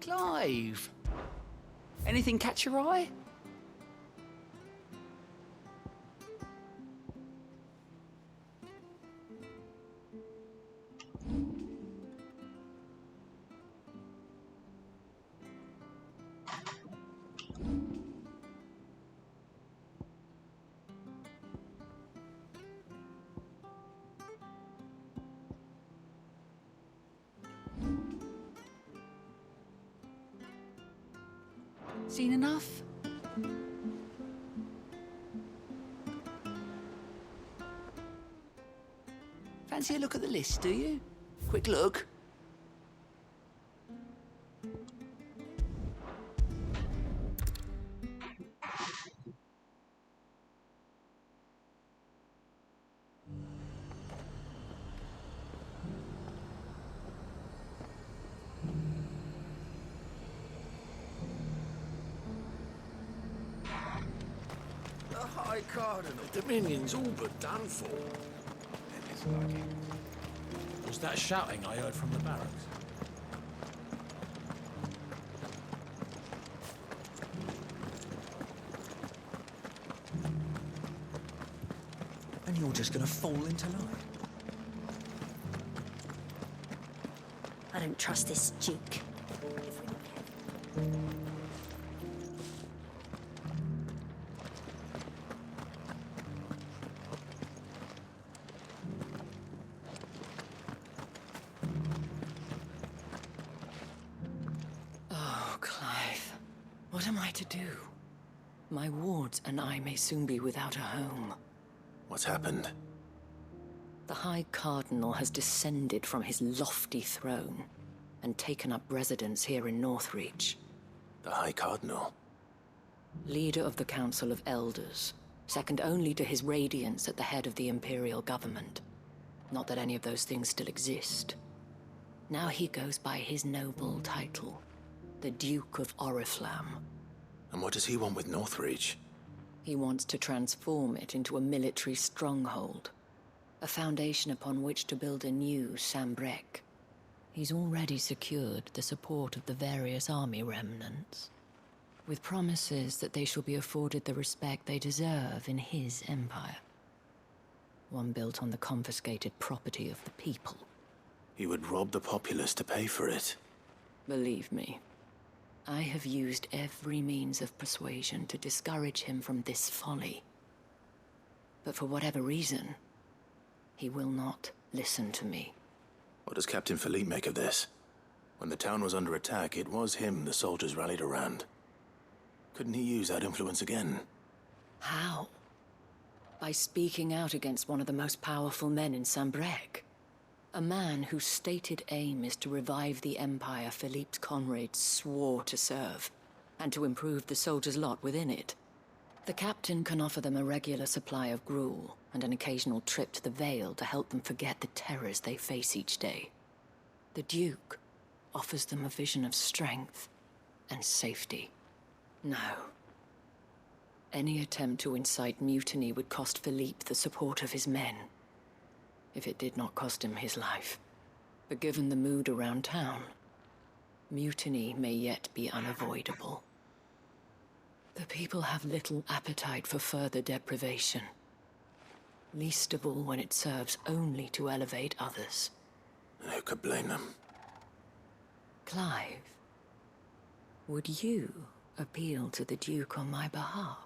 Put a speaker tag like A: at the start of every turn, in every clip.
A: Clive! Anything catch your eye? Seen enough? Fancy a look at the list, do you? Quick look.
B: The High Cardinal Dominion's all but done for.
C: It's lucky. Was that shouting I heard from the barracks?
D: And you're just gonna fall into line?
E: I don't trust this Duke.
F: Oh, Clive. What am I to do? My wards and I may soon be without a home.
B: What's happened?
F: The High Cardinal has descended from his lofty throne and taken up residence here in Northreach.
B: The High Cardinal?
F: Leader of the Council of Elders, second only to his Radiance at the head of the Imperial government. Not that any of those things still exist. Now he goes by his noble title, the Duke of Oriflamme.
B: And what does he want with Northreach?
F: He wants to transform it into a military stronghold, a foundation upon which to build a new Sambrec. He's already secured the support of the various army remnants, with promises that they shall be afforded the respect they deserve in his empire. One built on the confiscated property of the people.
B: He would rob the populace to pay for it.
F: Believe me, I have used every means of persuasion to discourage him from this folly. But for whatever reason, he will not listen to me.
B: What does Captain Philippe make of this? When the town was under attack, it was him the soldiers rallied around. Couldn't he use that influence again?
F: How? By speaking out against one of the most powerful men in Sambrec. A man whose stated aim is to revive the empire Philippe's comrades swore to serve, and to improve the soldiers' lot within it. The captain can offer them a regular supply of gruel, and an occasional trip to the Vale to help them forget the terrors they face each day. The Duke offers them a vision of strength and safety. No. Any attempt to incite mutiny would cost Philippe the support of his men, if it did not cost him his life. But given the mood around town, mutiny may yet be unavoidable. The people have little appetite for further deprivation, least of all when it serves only to elevate others.
B: And who could blame them?
F: Clive, would you appeal to the Duke on my behalf?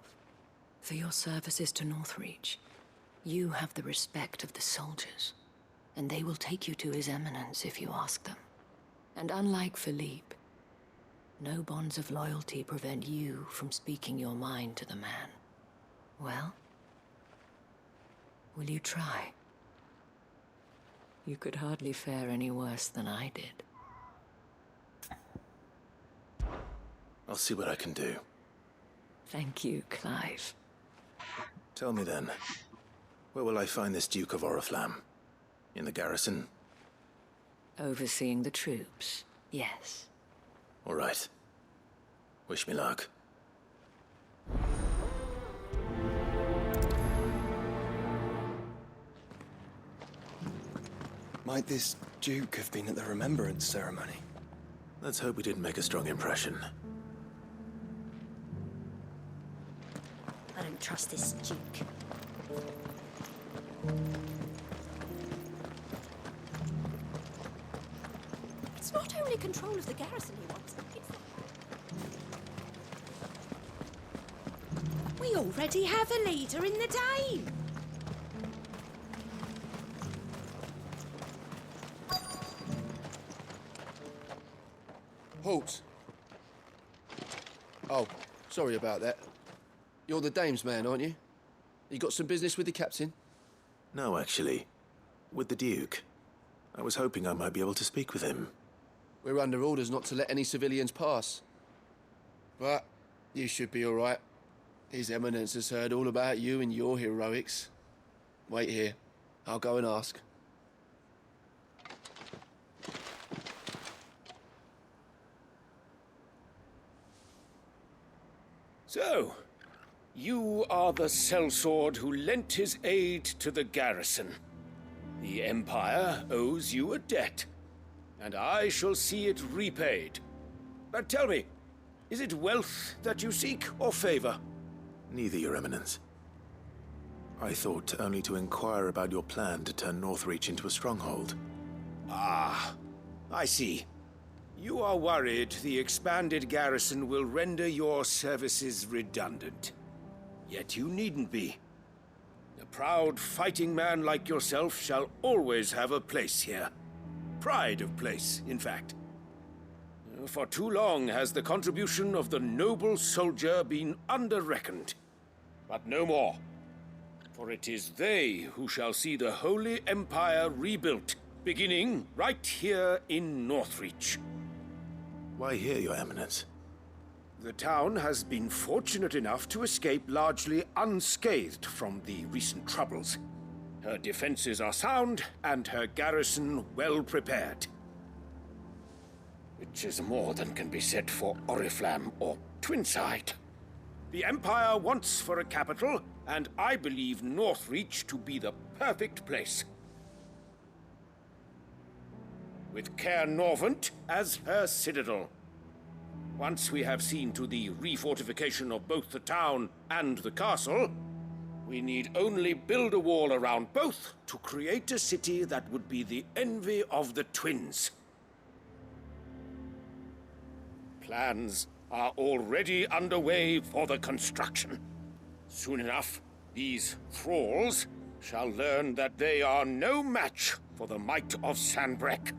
F: For your services to Northreach, you have the respect of the soldiers. and they will take you to His Eminence if you ask them. And unlike Philippe, no bonds of loyalty prevent you from speaking your mind to the man. Well, will you try? You could hardly fare any worse than I did.
B: I'll see what I can do.
F: Thank you, Clive.
B: Tell me then, where will I find this Duke of Oriflamme? In the garrison?
F: Overseeing the troops, yes.
B: All right. Wish me luck.
G: Might this Duke have been at the remembrance ceremony?
B: Let's hope we didn't make a strong impression.
E: I don't trust this Duke. It's not only control of the garrison he wants, we already have a leader in the Dane.
H: Halt! Oh, sorry about that. You're the dame's man, aren't you? You got some business with the captain?
B: No, actually. With the Duke. I was hoping I might be able to speak with him.
H: We're under orders not to let any civilians pass. But you should be all right. His Eminence has heard all about you and your heroics. Wait here. I'll go and ask.
I: So, you are the sellsword who lent his aid to the garrison. The Empire owes you a debt, and I shall see it repaid. But tell me, is it wealth that you seek, or favor?
B: Neither, Your Eminence. I thought only to inquire about your plan to turn Northreach into a stronghold.
I: Ah, I see. You are worried the expanded garrison will render your services redundant. Yet you needn't be. A proud fighting man like yourself shall always have a place here. Pride of place, in fact. For too long has the contribution of the noble soldier been under-reckoned. But no more. For it is they who shall see the Holy Empire rebuilt, beginning right here in Northreach.
B: Why here, Your Eminence?
I: The town has been fortunate enough to escape largely unscathed from the recent troubles. Her defenses are sound, and her garrison well prepared. Which is more than can be said for Oriflamme or Twinside. The Empire wants for a capital, and I believe Northreach to be the perfect place. With Caer Norvent as her citadel. Once we have seen to the refortification of both the town and the castle, we need only build a wall around both to create a city that would be the envy of the twins. Plans are already underway for the construction. Soon enough, these thralls shall learn that they are no match for the might of Sanbreque.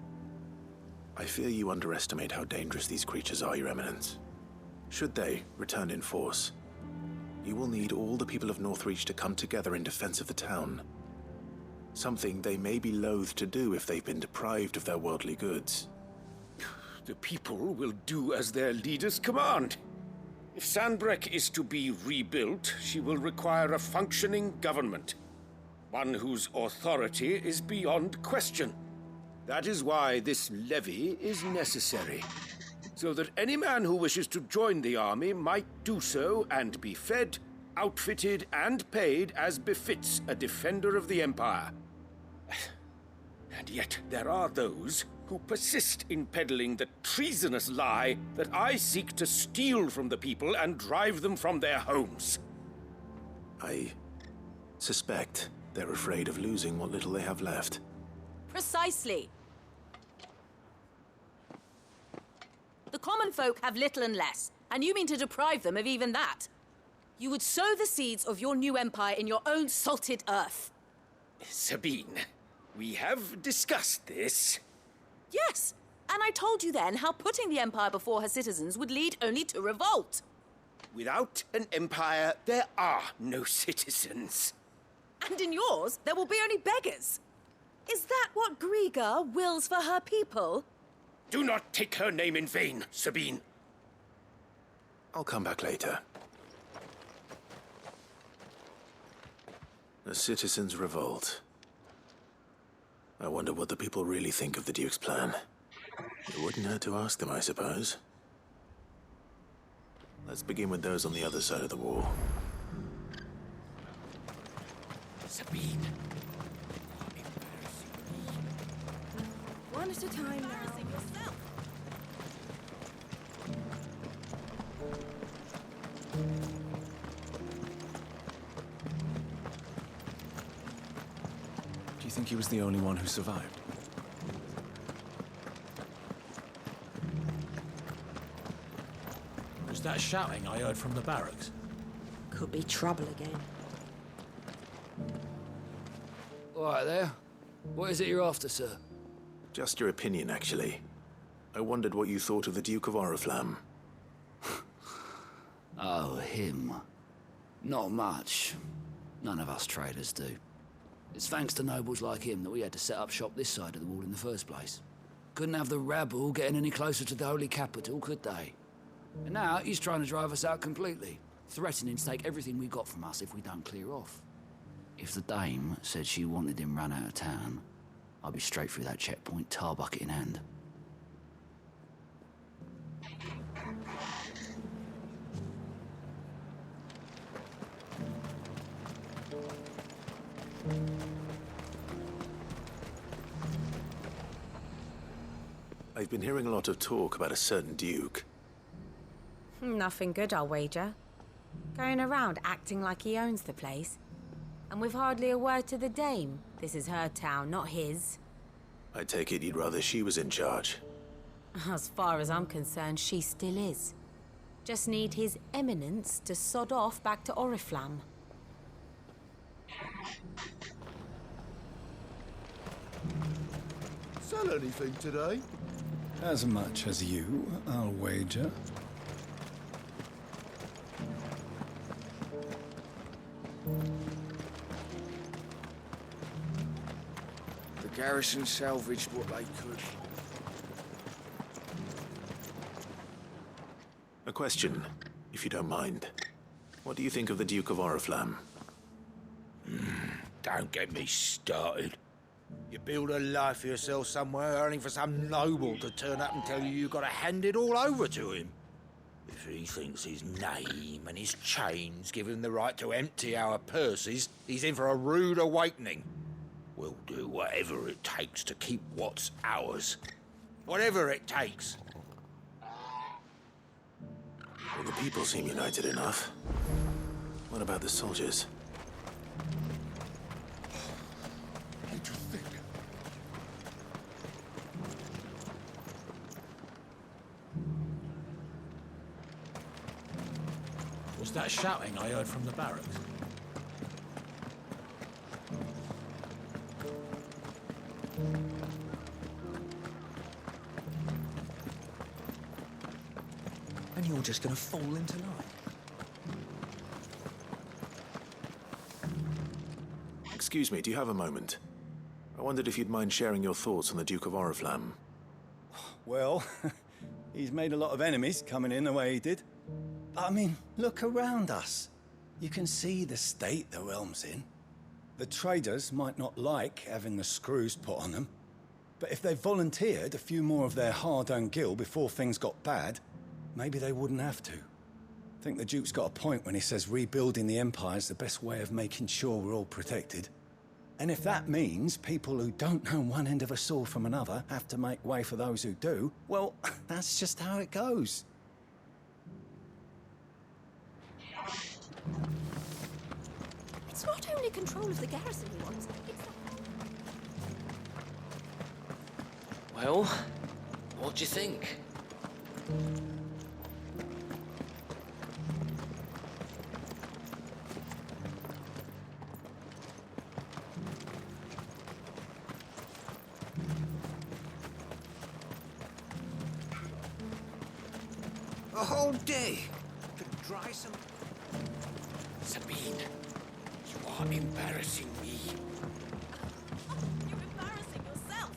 B: I fear you underestimate how dangerous these creatures are, Your Eminence. Should they return in force, you will need all the people of Northreach to come together in defense of the town. Something they may be loath to do if they've been deprived of their worldly goods.
I: The people will do as their leaders command. If Sanbreque is to be rebuilt, she will require a functioning government. One whose authority is beyond question. That is why this levy is necessary. So that any man who wishes to join the army might do so and be fed, outfitted, and paid as befits a defender of the Empire. And yet there are those who persist in peddling the treasonous lie that I seek to steal from the people and drive them from their homes.
B: I suspect they're afraid of losing what little they have left.
J: Precisely. The common folk have little and less, and you mean to deprive them of even that. You would sow the seeds of your new empire in your own salted earth.
I: Sabine, We have discussed this.
J: Yes, and I told you then how putting the Empire before her citizens would lead only to revolt.
I: Without an empire, there are no citizens.
J: And in yours, there will be only beggars. Is that what Griga wills for her people?
I: Do not take her name in vain, Sabine.
B: I'll come back later. A citizens' revolt. I wonder what the people really think of the Duke's plan. It wouldn't hurt to ask them, I suppose. Let's begin with those on the other side of the wall.
I: Sabine.
E: One at a time now.
D: Do you think he was the only one who survived?
C: Was that shouting I heard from the barracks?
E: Could be trouble again.
K: All right there. What is it you're after, sir?
B: Just your opinion, actually. I wondered what you thought of the Duke of Oriflamme.
K: Oh, him. Not much. None of us traders do. It's thanks to nobles like him that we had to set up shop this side of the wall in the first place. Couldn't have the rabble getting any closer to the holy capital, could they? And now he's trying to drive us out completely, threatening to take everything we got from us if we don't clear off. If the dame said she wanted him run out of town, I'd be straight through that checkpoint, tar bucket in hand.
B: I've been hearing a lot of talk about a certain Duke.
L: Nothing good, I'll wager. Going around acting like he owns the place. And with hardly a word to the dame. This is her town, not his.
B: I take it you'd rather she was in charge.
L: As far as I'm concerned, she still is. Just need his eminence to sod off back to Oriflamme.
M: Sell anything today?
D: As much as you, I'll wager.
H: The garrison salvaged what they could.
B: A question, if you don't mind. What do you think of the Duke of Oriflamme?
M: Don't get me started. You build a life for yourself somewhere, only for some noble to turn up and tell you you've got to hand it all over to him. If he thinks his name and his chains give him the right to empty our purses, he's in for a rude awakening. We'll do whatever it takes to keep what's ours. Whatever it takes.
B: Well, the people seem united enough. What about the soldiers?
M: What do you think?
C: Was that shouting I heard from the barracks?
D: And you're just gonna fall into line?
B: Excuse me, do you have a moment? I wondered if you'd mind sharing your thoughts on the Duke of Oriflamme.
N: Well, he's made a lot of enemies coming in the way he did. But I mean, look around us. You can see the state the realm's in. The traders might not like having the screws put on them, but if they volunteered a few more of their hard-earned gil before things got bad, maybe they wouldn't have to. I think the Duke's got a point when he says rebuilding the Empire's the best way of making sure we're all protected. And if that means people who don't know one end of a sword from another have to make way for those who do, well, that's just how it goes.
E: It's not only control of the garrison he wants, it's
O: Well, what do you think?
M: whole day to dry some...
I: Sabine, you are embarrassing me.
J: You're embarrassing yourself.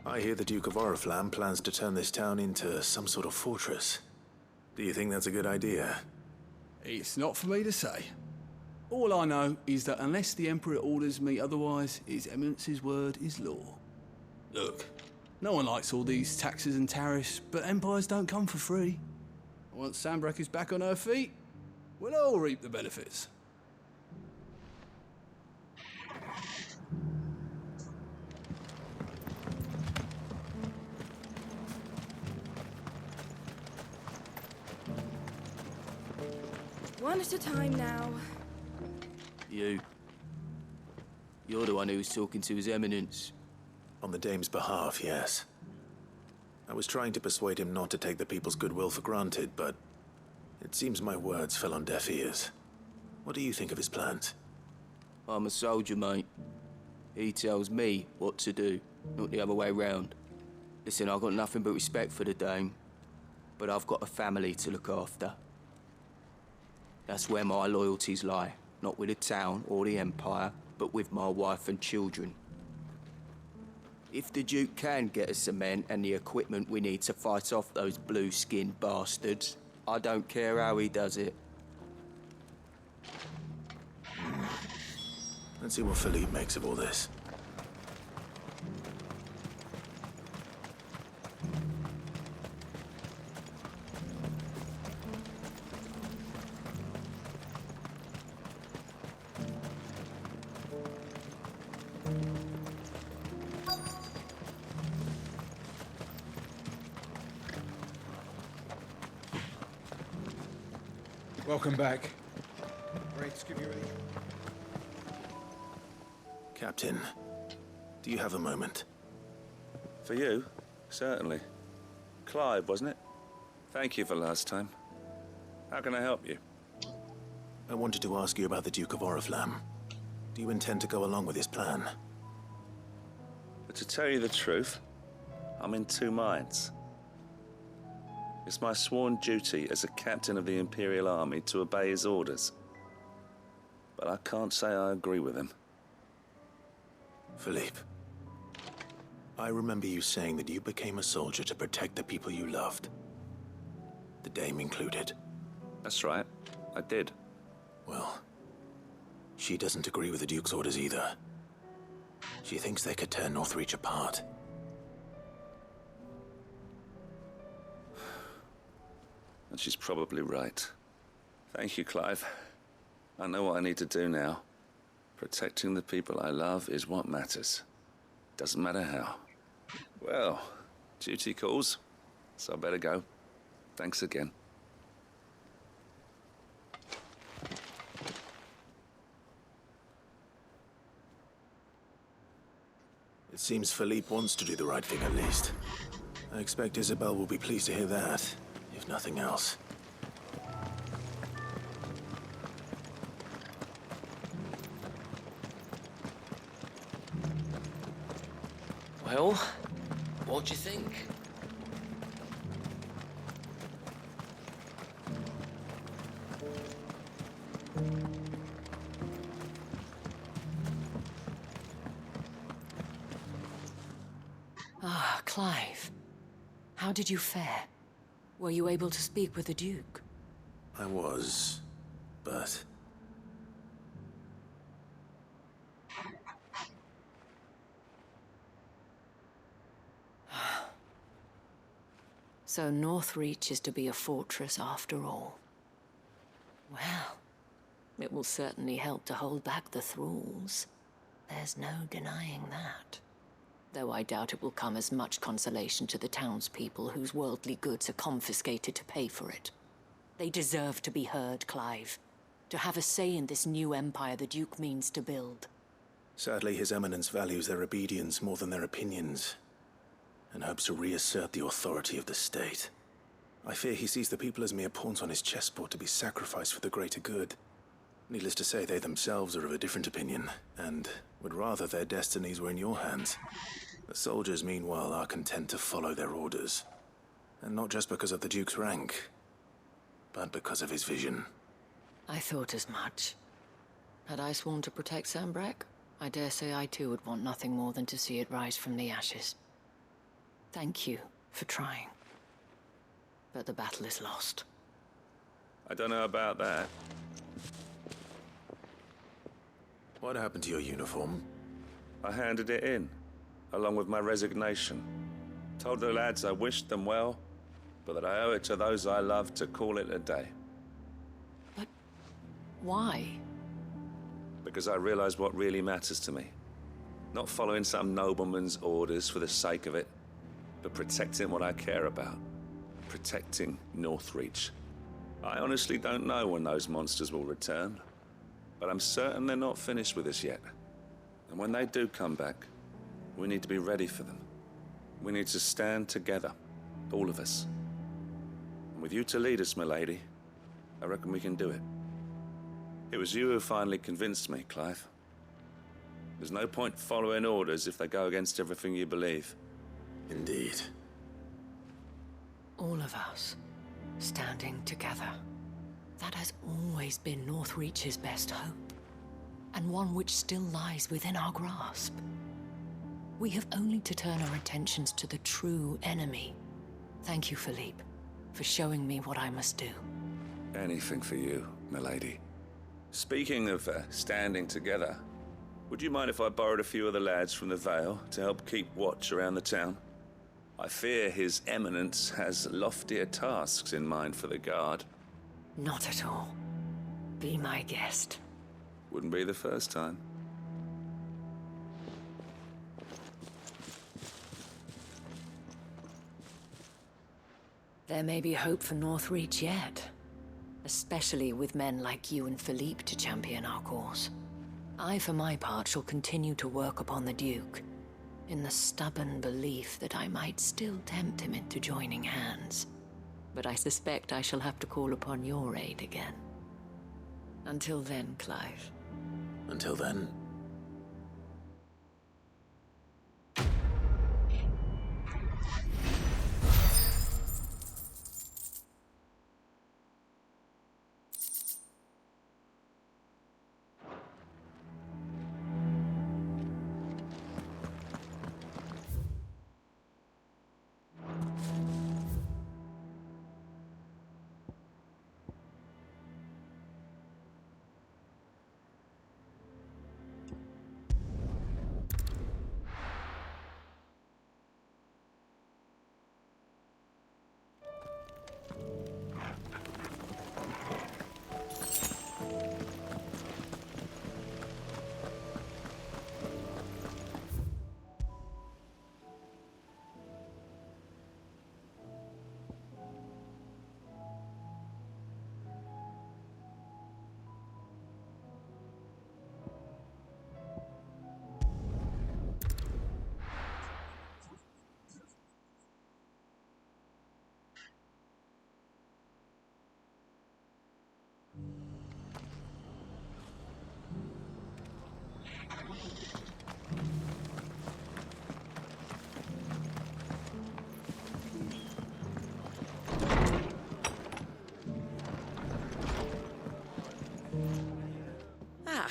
B: I hear the Duke of Oriflamme plans to turn this town into some sort of fortress. Do you think that's a good idea?
P: It's not for me to say. All I know is that unless the Emperor orders me otherwise, His Eminence's word is law. Look, no one likes all these taxes and tariffs, but empires don't come for free. Once Sanbreque is back on her feet, we'll all reap the benefits.
Q: One at a time now.
O: You're the one who was talking to His Eminence.
B: On the Dame's behalf, yes. I was trying to persuade him not to take the people's goodwill for granted, but it seems my words fell on deaf ears. What do you think of his plans?
O: I'm a soldier, mate. He tells me what to do, not the other way round. Listen, I've got nothing but respect for the Dame, but I've got a family to look after. That's where my loyalties lie, not with the town or the Empire, but with my wife and children. If the Duke can get us cement and the equipment we need to fight off those blue-skinned bastards, I don't care how he does it.
B: Let's see what Philippe makes of all this.
D: Welcome back. Great to give you
B: Captain, do you have a moment?
R: For you? Certainly. Clive, wasn't it? Thank you for last time. How can I help you?
B: I wanted to ask you about the Duke of Oriflamme. Do you intend to go along with his plan?
R: But to tell you the truth, I'm in two minds. It's my sworn duty as a captain of the Imperial Army to obey his orders. But I can't say I agree with him.
B: Philippe, I remember you saying that you became a soldier to protect the people you loved. The Dame included.
R: That's right, I did.
B: Well, she doesn't agree with the Duke's orders either. She thinks they could tear Northreach apart.
R: And she's probably right. Thank you, Clive. I know what I need to do now. Protecting the people I love is what matters. Doesn't matter how. Well, duty calls, so I better go. Thanks again.
B: It seems Philippe wants to do the right thing at least. I expect Isabel will be pleased to hear that, if nothing else.
O: Well, what do you think?
F: Ah, Clive. How did you fare? Were you able to speak with the Duke?
B: I was, but...
F: So Northreach is to be a fortress after all. Well, it will certainly help to hold back the thralls. There's no denying that. Though I doubt it will come as much consolation to the townspeople whose worldly goods are confiscated to pay for it. They deserve to be heard, Clive. To have a say in this new empire the Duke means to build.
B: Sadly, His Eminence values their obedience more than their opinions, and hopes to reassert the authority of the state. I fear he sees the people as mere pawns on his chessboard to be sacrificed for the greater good. Needless to say, they themselves are of a different opinion, and would rather their destinies were in your hands. The soldiers, meanwhile, are content to follow their orders. And not just because of the Duke's rank, but because of his vision.
F: I thought as much. Had I sworn to protect Sanbreque, I dare say I too would want nothing more than to see it rise from the ashes. Thank you for trying. But the battle is lost.
R: I don't know about that.
B: What happened to your uniform?
R: I handed it in, along with my resignation. Told the lads I wished them well, but that I owe it to those I love to call it a day.
F: Why?
R: Because I realized what really matters to me. Not following some nobleman's orders for the sake of it, but protecting what I care about. Protecting Northreach. I honestly don't know when those monsters will return, but I'm certain they're not finished with us yet. And when they do come back, we need to be ready for them. We need to stand together, all of us. And with you to lead us, milady, I reckon we can do it. It was you who finally convinced me, Clive. There's no point following orders if they go against everything you believe.
B: Indeed.
F: All of us, standing together. That has always been Northreach's best hope, and one which still lies within our grasp. We have only to turn our attentions to the true enemy. Thank you, Philippe, for showing me what I must do.
R: Anything for you, milady. Speaking of standing together, would you mind if I borrowed a few of the lads from the Vale to help keep watch around the town? I fear His Eminence has loftier tasks in mind for the guard.
F: Not at all. Be my guest.
R: Wouldn't be the first time.
F: There may be hope for Northreach yet. Especially with men like you and Philippe to champion our cause. I, for my part, shall continue to work upon the Duke, in the stubborn belief that I might still tempt him into joining hands. But I suspect I shall have to call upon your aid again. Until then, Clive.
B: Until then.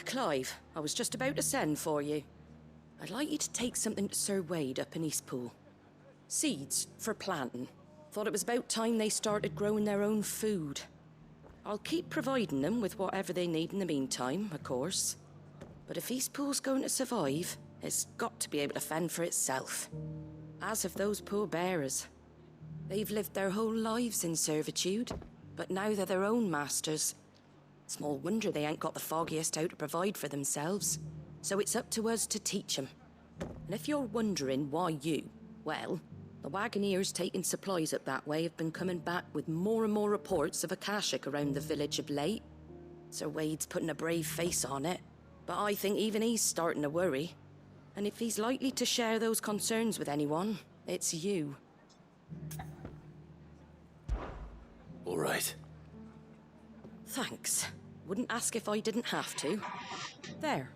S: Clive, I was just about to send for you. I'd like you to take something to Sir Wade up in Eastpool. Seeds for planting. Thought it was about time they started growing their own food. I'll keep providing them with whatever they need in the meantime, of course. But if Eastpool's going to survive, it's got to be able to fend for itself. As have those poor bearers. They've lived their whole lives in servitude, but now they're their own masters. Small wonder they ain't got the foggiest how to provide for themselves. So it's up to us to teach them. And if you're wondering why you, well, the wagoneers taking supplies up that way have been coming back with more and more reports of Akashic around the village of late. Sir Wade's putting a brave face on it, but I think even he's starting to worry. And if he's likely to share those concerns with anyone, it's you.
B: All right.
S: Thanks. Wouldn't ask if I didn't have to. There.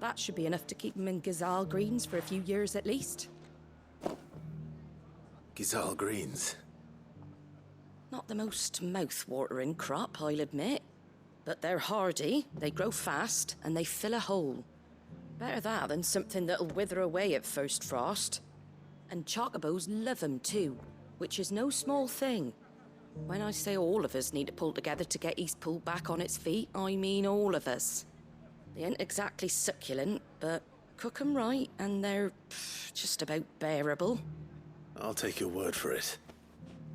S: That should be enough to keep him in Gazal Greens for a few years at least.
B: Gazal Greens?
S: Not the most mouth-watering crop, I'll admit. But they're hardy, they grow fast, and they fill a hole. Better that than something that'll wither away at first frost. And chocobos love 'em too, which is no small thing. When I say all of us need to pull together to get Eastpool back on its feet, I mean all of us. They ain't exactly succulent, but cook 'em right, and they're just about bearable.
B: I'll take your word for it.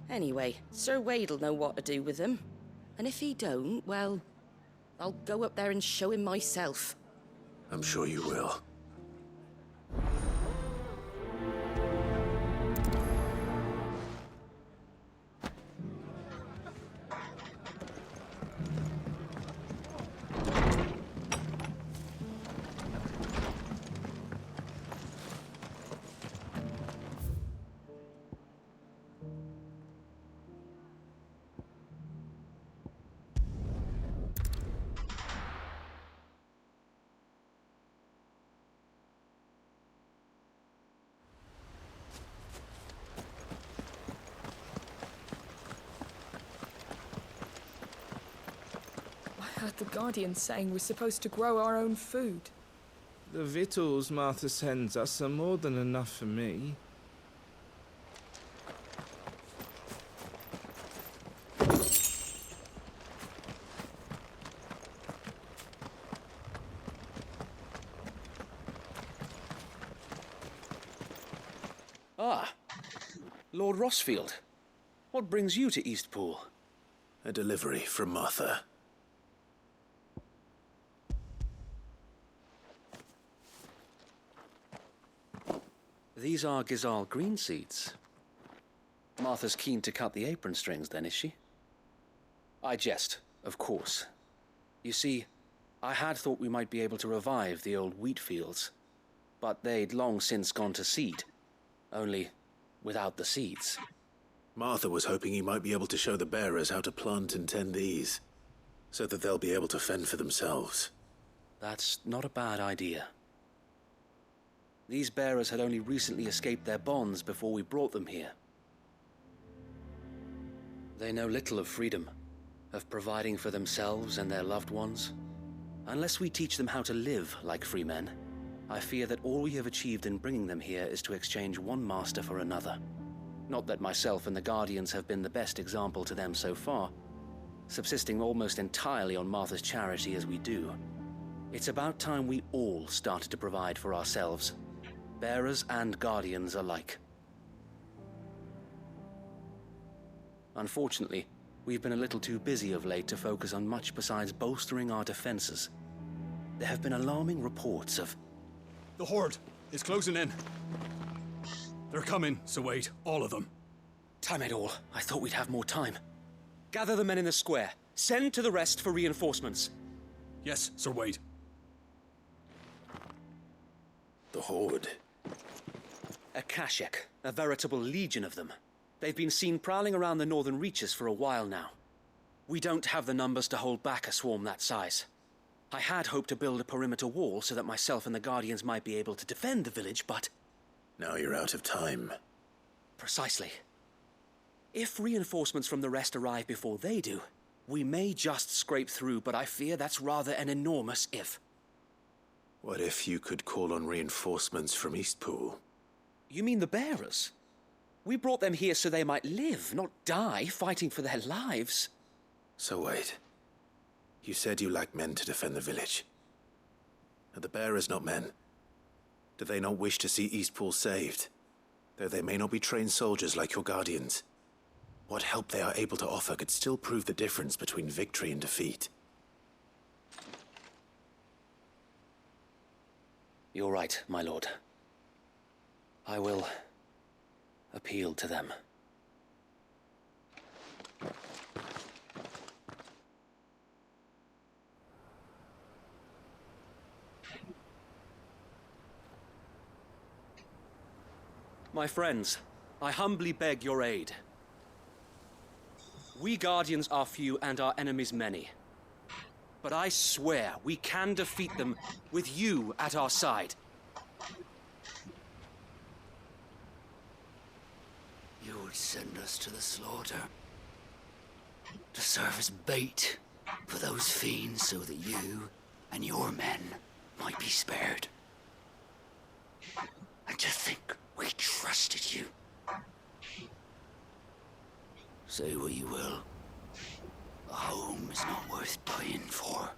S: Anyway, Sir Wade'll know what to do with them. And if he don't, well, I'll go up there and show him myself.
B: I'm sure you will.
Q: I heard the Guardian saying we're supposed to grow our own food.
T: The victuals Martha sends us are more than enough for me.
I: Ah, Lord Rossfield. What brings you to Eastpool?
B: A delivery from Martha.
I: These are Gizal green seeds. Martha's keen to cut the apron strings, then, is she? I jest, of course. You see, I had thought we might be able to revive the old wheat fields, but they'd long since gone to seed, only without the seeds.
B: Martha was hoping you might be able to show the bearers how to plant and tend these, so that they'll be able to fend for themselves.
I: That's not a bad idea. These bearers had only recently escaped their bonds before we brought them here. They know little of freedom, of providing for themselves and their loved ones. Unless we teach them how to live like free men, I fear that all we have achieved in bringing them here is to exchange one master for another. Not that myself and the Guardians have been the best example to them so far, subsisting almost entirely on Martha's charity as we do. It's about time we all started to provide for ourselves, bearers and Guardians alike. Unfortunately, we've been a little too busy of late to focus on much besides bolstering our defenses. There have been alarming reports of...
P: The Horde is closing in. They're coming, Sir Wade, all of them.
I: Damn it all, I thought we'd have more time. Gather the men in the square. Send to the rest for reinforcements.
P: Yes, Sir Wade.
B: The Horde.
I: A Kashek, a veritable legion of them. They've been seen prowling around the northern reaches for a while now. We don't have the numbers to hold back a swarm that size. I had hoped to build a perimeter wall so that myself and the Guardians might be able to defend the village, but...
B: Now you're out of time.
I: Precisely. If reinforcements from the rest arrive before they do, we may just scrape through, but I fear that's rather an enormous if.
B: What if you could call on reinforcements from Eastpool?
I: You mean the bearers? We brought them here so they might live, not die, fighting for their lives.
B: So wait. You said you lack men to defend the village. Are the bearers not men? Do they not wish to see Eastpool saved? Though they may not be trained soldiers like your Guardians. What help they are able to offer could still prove the difference between victory and defeat.
I: You're right, my lord. I will appeal to them. My friends, I humbly beg your aid. We Guardians are few and our enemies many. But I swear we can defeat them with you at our side.
K: You would send us to the slaughter. to serve as bait for those fiends so that you and your men might be spared. And to think we trusted you. Say what you will. A home is not worth dying for.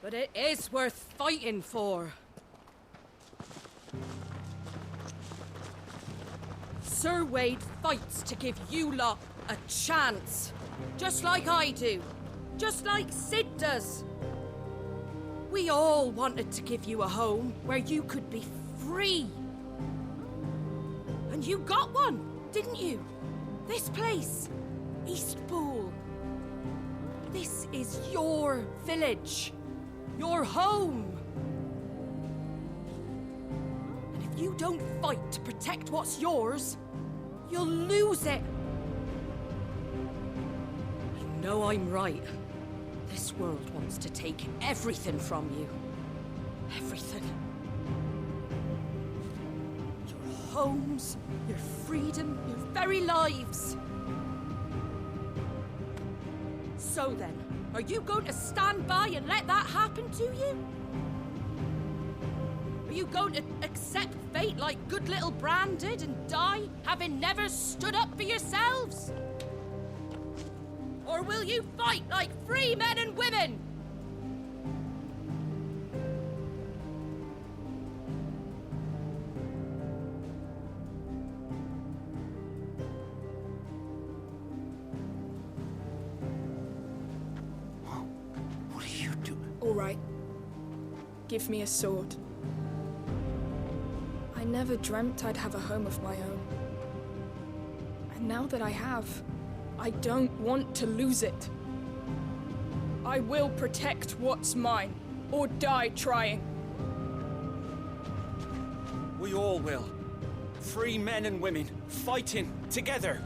S: But it is worth fighting for. Sir Wade fights to give you lot a chance. Just like I do. Just like Sid does. We all wanted to give you a home where you could be free. And you got one, didn't you? This place, Eastpool. This is your village. Your home. And if you don't fight to protect what's yours, you'll lose it. You know I'm right. This world wants to take everything from you. Everything. Your homes, your freedom, your very lives. So then, are you going to stand by and let that happen to you? Are you going to accept fate like good little Bran did and die, having never stood up for yourselves? Or will you fight like free men and women?
K: What are you doing?
Q: All right. Give me a sword. I never dreamt I'd have a home of my own. And now that I have, I don't want to lose it. I will protect what's mine, or die trying.
U: We all will. Free men and women, fighting together.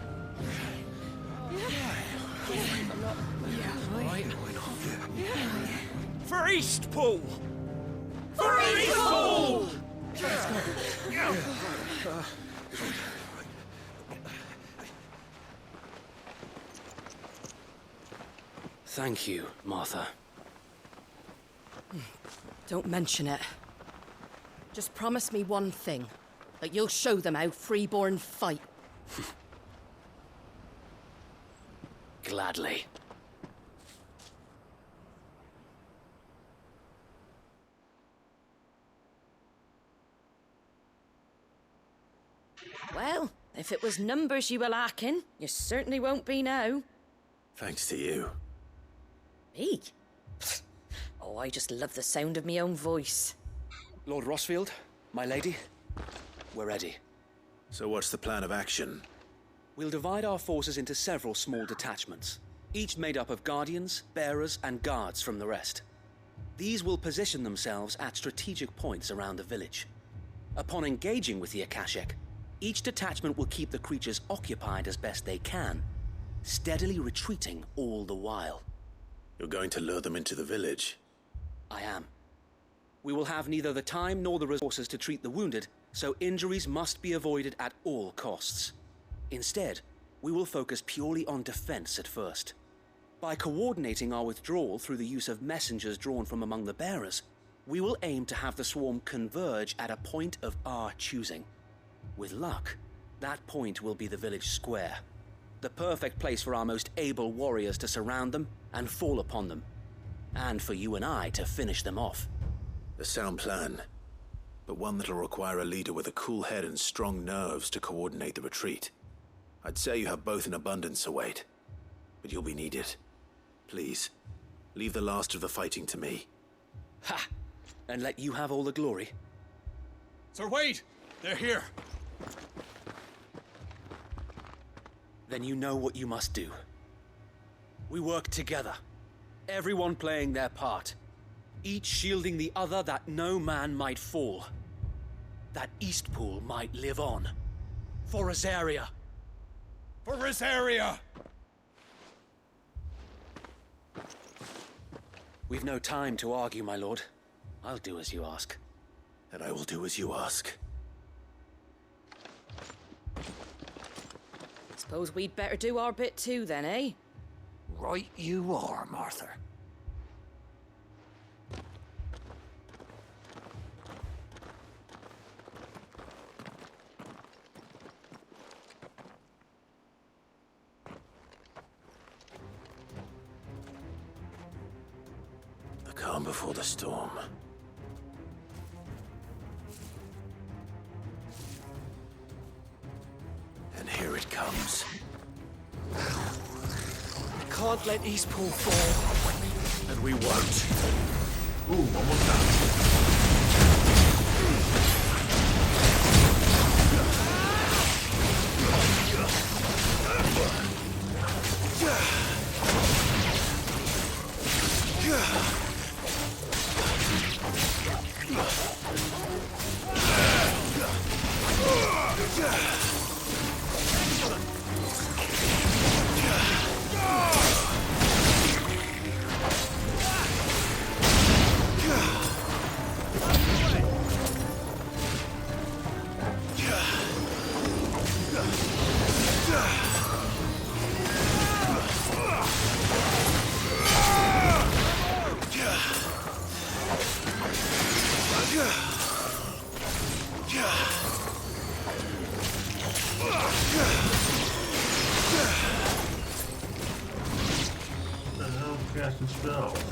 U: For Eastpool!
I: For Eastpool!
U: Thank you, Martha.
S: Don't mention it. Just promise me one thing. That you'll show them how freeborn fight.
U: Gladly.
S: Well, if it was numbers you were lacking, you certainly won't be now.
B: Thanks to you.
S: Me? Oh, I just love the sound of my own voice.
U: Lord Rossfield, my lady, we're ready.
B: So what's the plan of action?
U: We'll divide our forces into several small detachments, each made up of guardians, bearers, and guards from the rest. These will position themselves at strategic points around the village. Upon engaging with the Akashic, each detachment will keep the creatures occupied as best they can, steadily retreating all the while.
B: You're going to lure them into the village?
U: I am. We will have neither the time nor the resources to treat the wounded, so injuries must be avoided at all costs. Instead, we will focus purely on defense at first. By coordinating our withdrawal through the use of messengers drawn from among the bearers, we will aim to have the swarm converge at a point of our choosing. With luck, that point will be the village square. The perfect place for our most able warriors to surround them and fall upon them. And for you and I to finish them off.
B: A sound plan, but one that'll require a leader with a cool head and strong nerves to coordinate the retreat. I'd say you have both in abundance, Wade, but you'll be needed. Please, leave the last of the fighting to me.
U: Ha! And let you have all the glory.
P: Sir Wade! They're here!
U: Then you know what you must do. We work together, everyone playing their part, each shielding the other that no man might fall, that Eastpool might live on. For Rosaria!
P: For Rosaria!
U: We've no time to argue, my lord. I'll do as you ask.
B: And I will do as you ask.
S: Suppose we'd better do our bit too then, eh?
M: Right you are, Martha.
B: The calm before the storm. And here it comes.
U: Can't let Eastpool fall.
B: And we won't.
A: Ooh, almost done. Casting spells.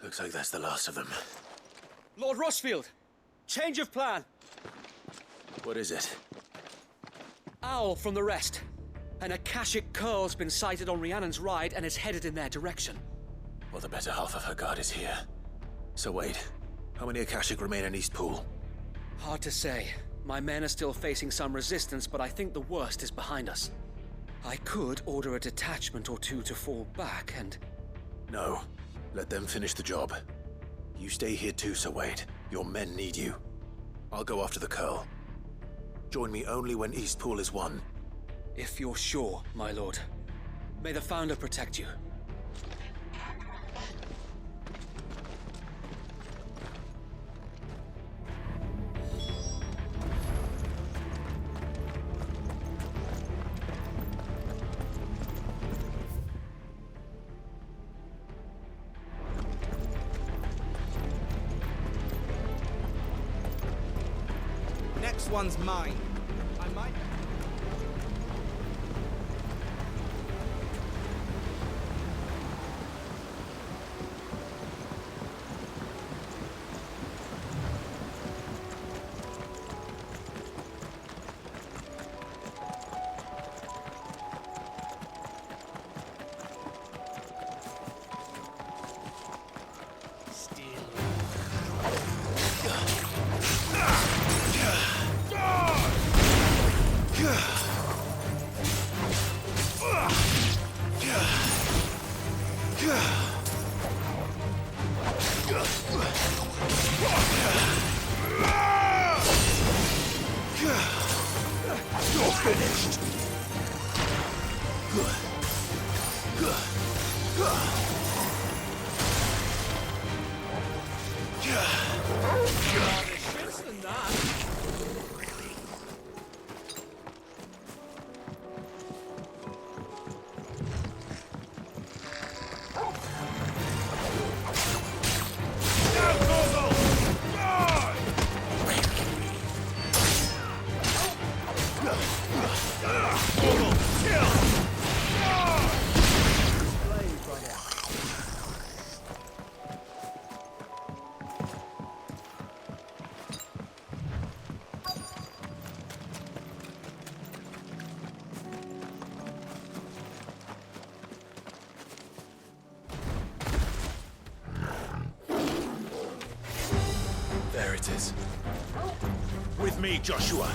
B: Looks like that's the last of them.
U: Lord Rossfield, change of plan.
B: What is it?
U: Owl from the rest. An Akashic curl's been sighted on Rhiannon's ride and is headed in their direction.
B: Well, the better half of her guard is here. So wait, how many Akashic remain in Eastpool?
U: Hard to say. My men are still facing some resistance, but I think the worst is behind us. I could order a detachment or two to fall back and...
B: No. Let them finish the job. You stay here too, Sir Wade. Your men need you. I'll go after the Curl. Join me only when Eastpool is won.
U: If you're sure, my lord. May the Founder protect you.
T: Next one's mine. I might...
B: Yeah.
M: finished.
C: Worse than that.
B: There it is.
M: With me, Joshua.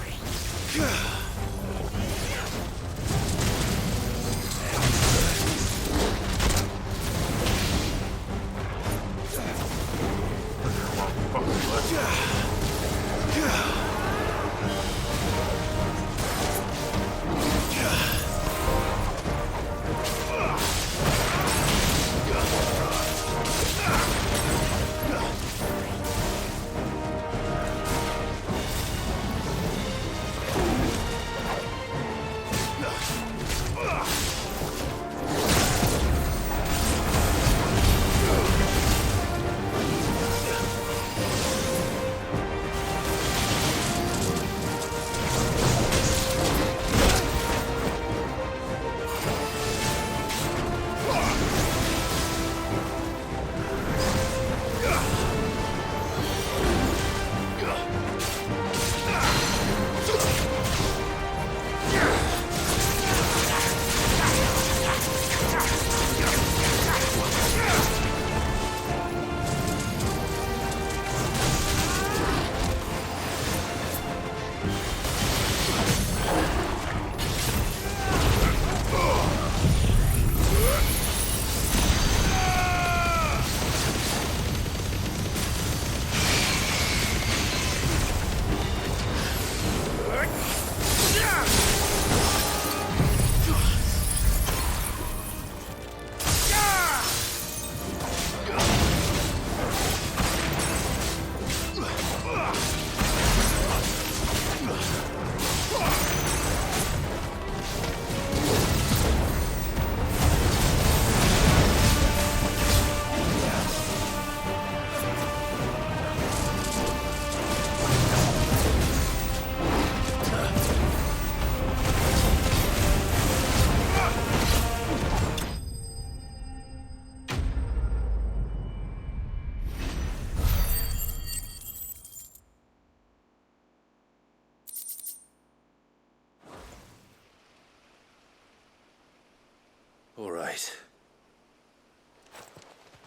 B: All right.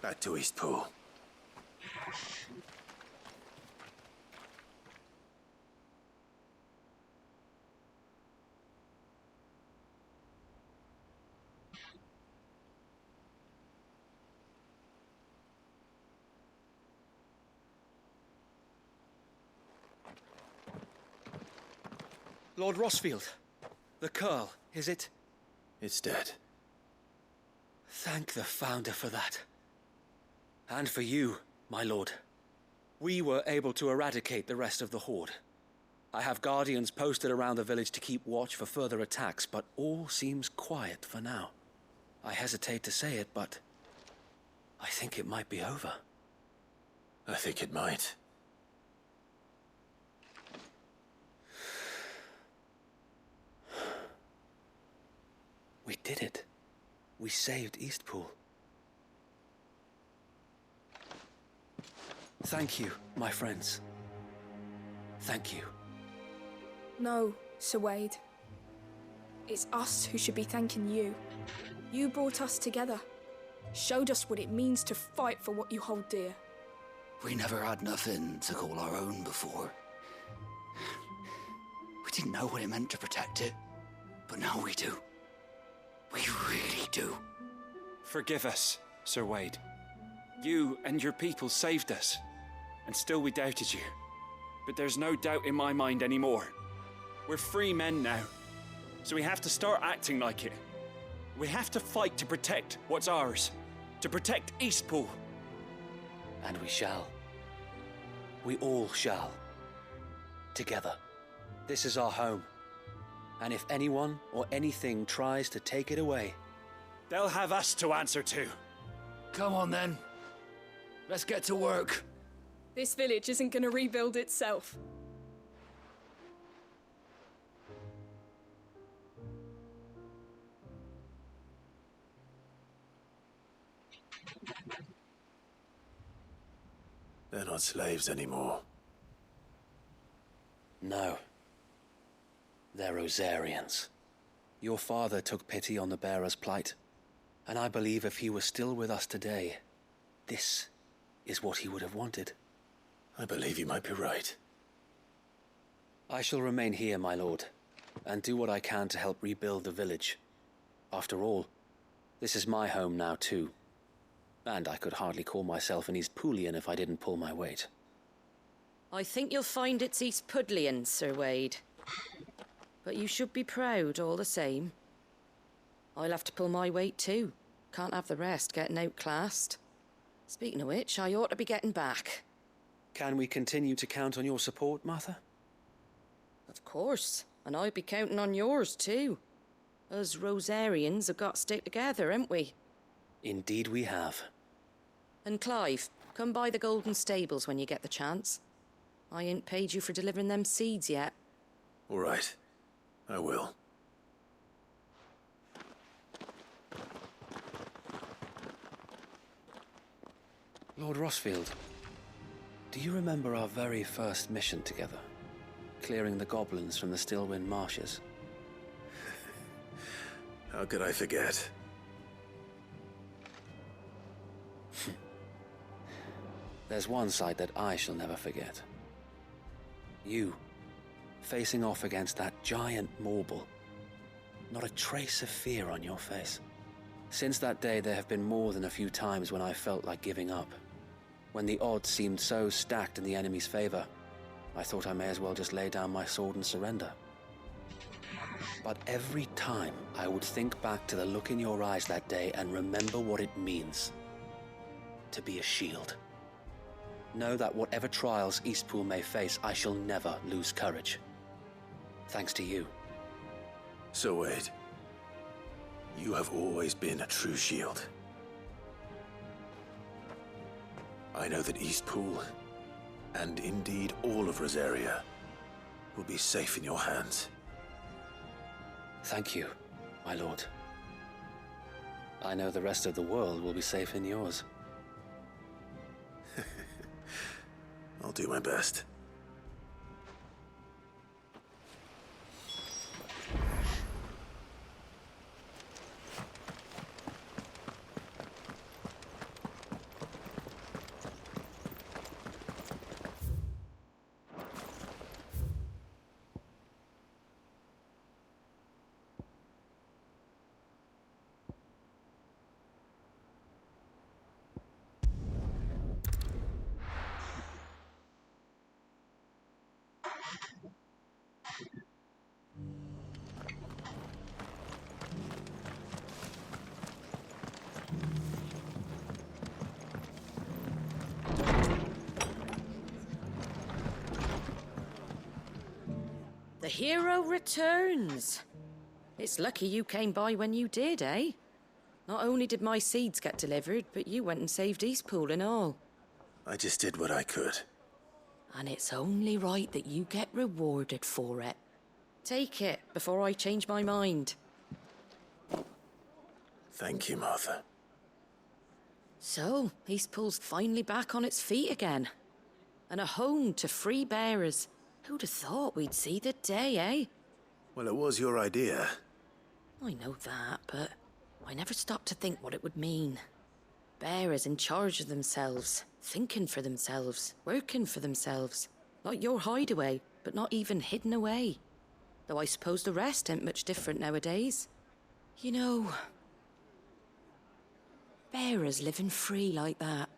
B: Back to Eastpool.
U: Lord Rossfield, the Curl, is it?
B: It's dead.
U: Thank the Founder for that. And for you, my lord. We were able to eradicate the rest of the Horde. I have guardians posted around the village to keep watch for further attacks, but all seems quiet for now. I hesitate to say it, but I think it might be over.
B: I think it might.
U: We did it. We saved Eastpool. Thank you, my friends. Thank you.
Q: No, Sir Wade. It's us who should be thanking you. You brought us together. Showed us what it means to fight for what you hold dear.
K: We never had nothing to call our own before. We didn't know what it meant to protect it, but now we do. We really do.
G: Forgive us, Sir Wade. You and your people saved us, and still we doubted you. But there's no doubt in my mind anymore. We're free men now, So we have to start acting like it. We have to fight to protect what's ours. To protect Eastpool.
U: And we shall. We all shall. Together. This is our home. And if anyone or anything tries to take it away,
G: they'll have us to answer to.
K: Come on then. Let's get to work.
Q: This village isn't gonna rebuild itself.
B: They're not slaves anymore.
U: no. They're Rosarians. Your father took pity on the bearer's plight, and I believe if he was still with us today, this is what he would have wanted.
B: I believe you might be right.
U: I shall remain here, my lord, and do what I can to help rebuild the village. After all, this is my home now too, and I could hardly call myself an Eastpoolian if I didn't pull my weight.
S: I think you'll find it's Eastpudlian, Sir Wade. But you should be proud all the same. I'll have to pull my weight too. Can't have the rest getting outclassed. Speaking of which, I ought to be getting back.
U: Can we continue to count on your support, Martha?
S: Of course, and I'll be counting on yours too. Us Rosarians have got to stick together, haven't we?
U: Indeed we have.
S: And Clive, come by the Golden Stables when you get the chance. I ain't paid you for delivering them seeds yet.
B: All right. I will.
U: Lord Rossfield, do you remember our very first mission together? Clearing the goblins from the Stillwind marshes?
B: How could I forget?
U: There's one side that I shall never forget. You, facing off against that giant Morble. Not a trace of fear on your face. Since that day, there have been more than a few times when I felt like giving up. When the odds seemed so stacked in the enemy's favor, I thought I may as well just lay down my sword and surrender. But every time, I would think back to the look in your eyes that day and remember what it means to be a shield. Know that whatever trials Eastpool may face, I shall never lose courage. Thanks to you.
B: So Wade, you have always been a true shield. I know that Eastpool, and indeed all of Rosaria, will be safe in your hands.
U: Thank you, my lord. I know the rest of the world will be safe in yours.
B: I'll do my best.
S: The hero returns. It's lucky you came by when you did, eh? Not only did my seeds get delivered, but you went and saved Eastpool and all.
B: I just did what I could.
S: And it's only right that you get rewarded for it. Take it before I change my mind.
B: Thank you, Martha.
S: So, Eastpool's finally back on its feet again. And a home to free bearers. Who'd have thought we'd see the day, eh?
B: Well, it was your idea.
S: I know that, but I never stopped to think what it would mean. Bearers in charge of themselves, thinking for themselves, working for themselves. Like your hideaway, but not even hidden away. Though I suppose the rest ain't much different nowadays. You know, bearers living free like that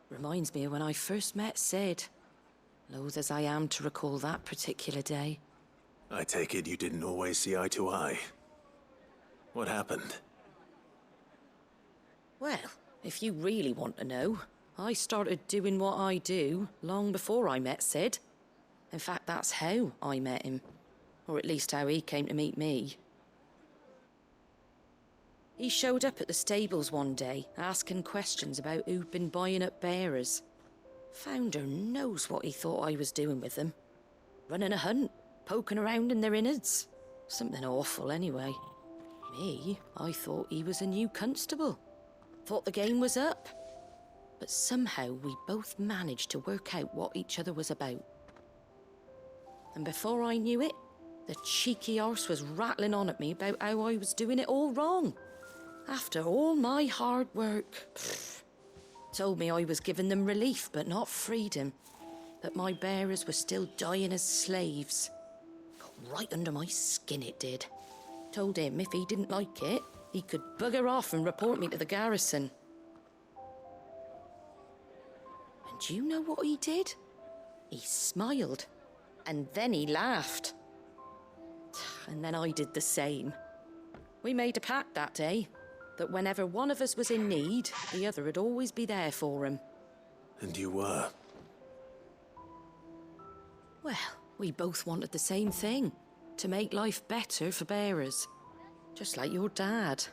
S: reminds me of when I first met Sid. Loath as I am to recall that particular day.
B: I take it you didn't always see eye to eye. What happened?
S: Well, if you really want to know, I started doing what I do long before I met Sid. In fact, that's how I met him. Or at least how he came to meet me. He showed up at the stables one day, asking questions about who'd been buying up bearers. Founder knows what he thought I was doing with them. Running a hunt, poking around in their innards. Something awful, anyway. Me, I thought he was a new constable. Thought the game was up. But somehow we both managed to work out what each other was about. And before I knew it, the cheeky arse was rattling on at me about how I was doing it all wrong. After all my hard work. Told me I was giving them relief, but not freedom. That my bearers were still dying as slaves. Got right under my skin, it did. Told him if he didn't like it, he could bugger off and report me to the garrison. And do you know what he did? He smiled. And then he laughed. And then I did the same. We made a pact that day, that whenever one of us was in need, the other would always be there for him.
B: And you were?
S: Well, we both wanted the same thing. To make life better for bearers. Just like your dad.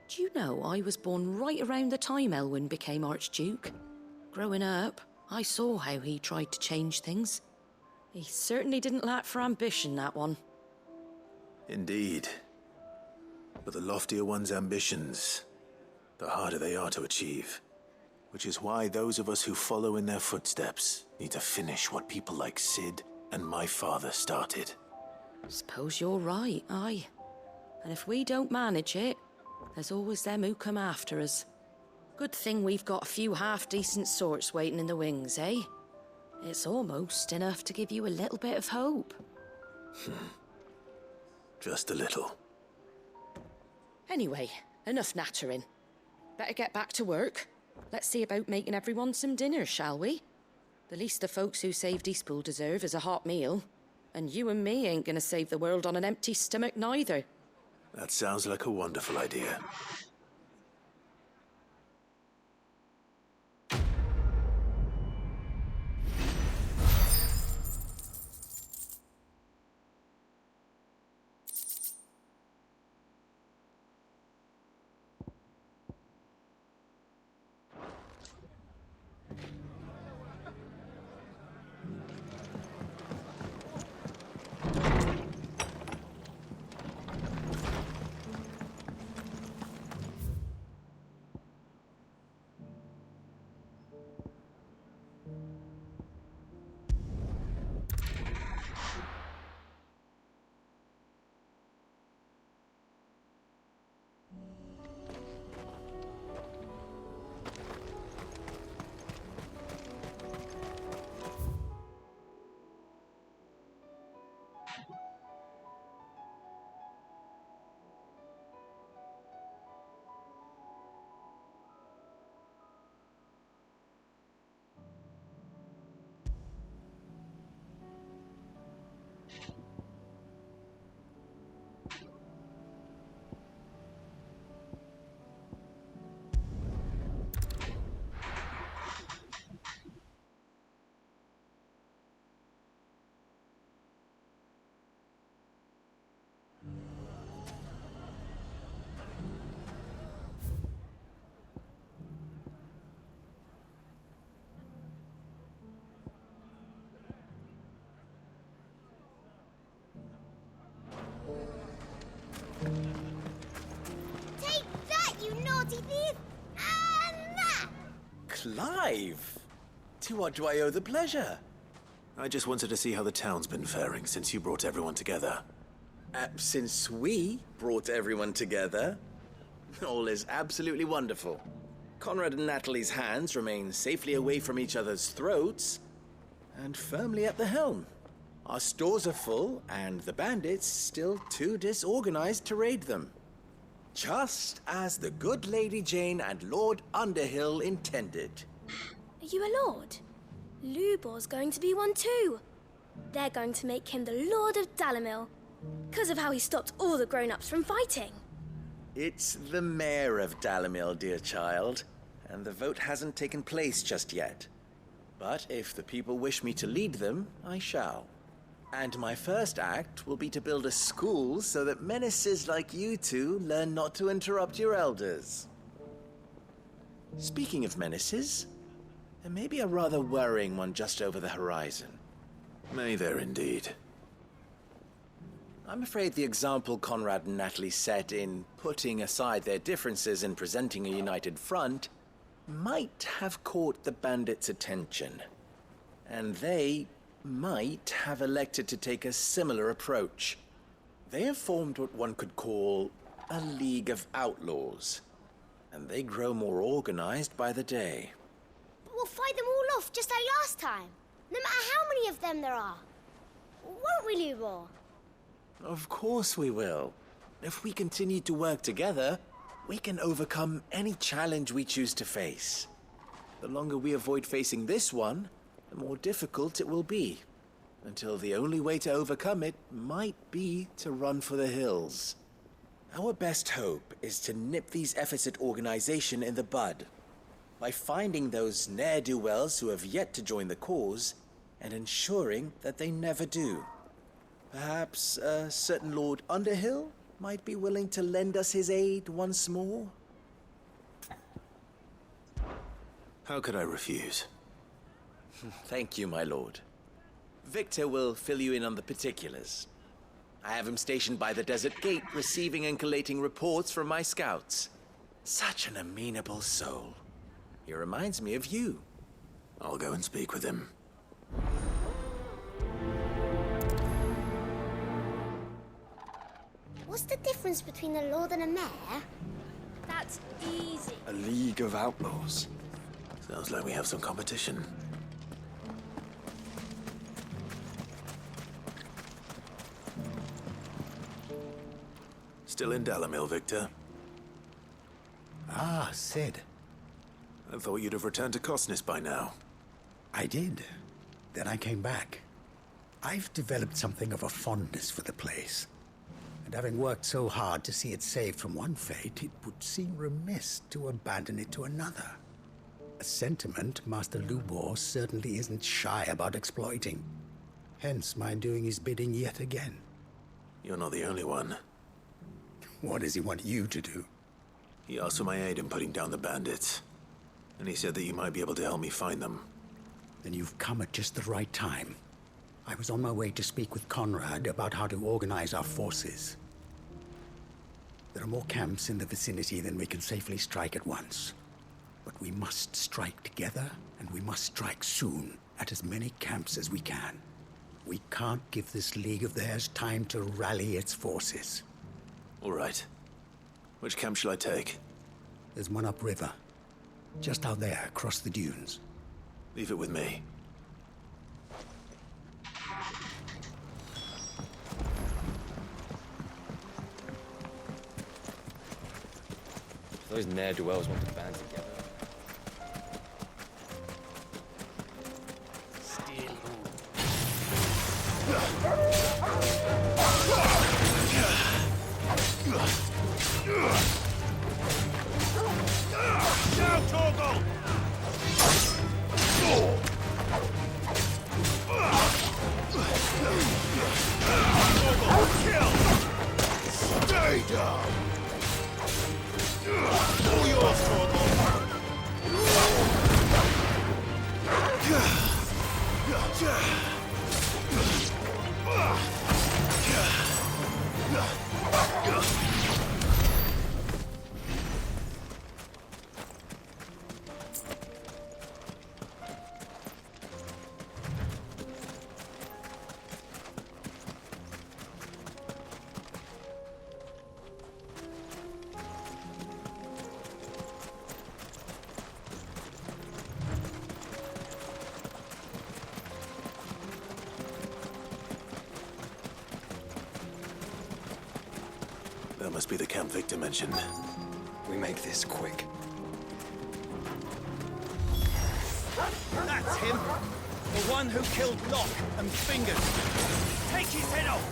S: Do you know I was born right around the time Elwyn became Archduke? Growing up, I saw how he tried to change things. He certainly didn't lack for ambition, that one.
B: Indeed. But the loftier one's ambitions, the harder they are to achieve. Which is why those of us who follow in their footsteps need to finish what people like Sid and my father started.
S: Suppose you're right, aye. And if we don't manage it, there's always them who come after us. Good thing we've got a few half-decent sorts waiting in the wings, eh? It's almost enough to give you a little bit of hope.
B: Just a little.
S: Anyway, enough nattering. Better get back to work. Let's see about making everyone some dinner, shall we? The least the folks who saved Eastpool deserve is a hot meal. And you and me ain't gonna save the world on an empty stomach neither.
B: That sounds like a wonderful idea.
L: Take that, you naughty thief! And that!
B: Clive! To what do I owe the pleasure? I just wanted to see how the town's been faring since you brought everyone together.
V: Since we brought everyone together, all is absolutely wonderful. Conrad and Natalie's hands remain safely away from each other's throats and firmly at the helm. Our stores are full, and the bandits still too disorganized to raid them. Just as the good Lady Jane and Lord Underhill intended.
L: Are you a lord? Lubor's going to be one too. They're going to make him the Lord of Dalamil, because of how he stopped all the grown-ups from fighting.
V: It's the mayor of Dalamil, dear child, and the vote hasn't taken place just yet. But if the people wish me to lead them, I shall. And my first act will be to build a school so that menaces like you two learn not to interrupt your elders. Speaking of menaces, there may be a rather worrying one just over the horizon.
B: May there indeed.
V: I'm afraid the example Conrad and Natalie set in putting aside their differences and presenting a united front might have caught the bandits' attention. And they might have elected to take a similar approach. They have formed what one could call a League of Outlaws, and they grow more organized by the day.
L: But we'll fight them all off just like last time, no matter how many of them there are. Won't we, Lubor?
V: Of course we will. If we continue to work together, we can overcome any challenge we choose to face. The longer we avoid facing this one, the more difficult it will be, until the only way to overcome it might be to run for the hills. Our best hope is to nip these efforts at organization in the bud, by finding those ne'er-do-wells who have yet to join the cause, and ensuring that they never do. Perhaps a certain Lord Underhill might be willing to lend us his aid once more?
B: How could I refuse?
V: Thank you, my lord. Victor will fill you in on the particulars. I have him stationed by the desert gate, receiving and collating reports from my scouts. Such an amenable soul. He reminds me of you.
B: I'll go and speak with him.
L: What's the difference between a lord and a mayor? That's easy.
B: A League of Outlaws. Sounds like we have some competition. Still in Dalamil, Victor?
H: Ah, Sid.
B: I thought you'd have returned to Cosnis by now.
H: I did. Then I came back. I've developed something of a fondness for the place. And having worked so hard to see it saved from one fate, it would seem remiss to abandon it to another. A sentiment Master Lubor certainly isn't shy about exploiting. Hence my doing his bidding yet again.
B: You're not the only one.
H: What does he want you to do?
B: He asked for my aid in putting down the bandits. And he said that you might be able to help me find them.
H: Then you've come at just the right time. I was on my way to speak with Conrad about how to organize our forces. There are more camps in the vicinity than we can safely strike at once. But we must strike together, and we must strike soon at as many camps as we can. We can't give this league of theirs time to rally its forces.
B: All right. Which camp shall I take?
H: There's one upriver. Just out there, across the dunes.
B: Leave it with me.
N: Those ne'er-do-wells want to band together.
M: Now, Torgal! Kill! Stay down! All yours, Torgal!
B: That must be the camp Victor mentioned.
N: We make this quick.
M: That's him!
U: The one who killed Locke and Fingers. Take his head off!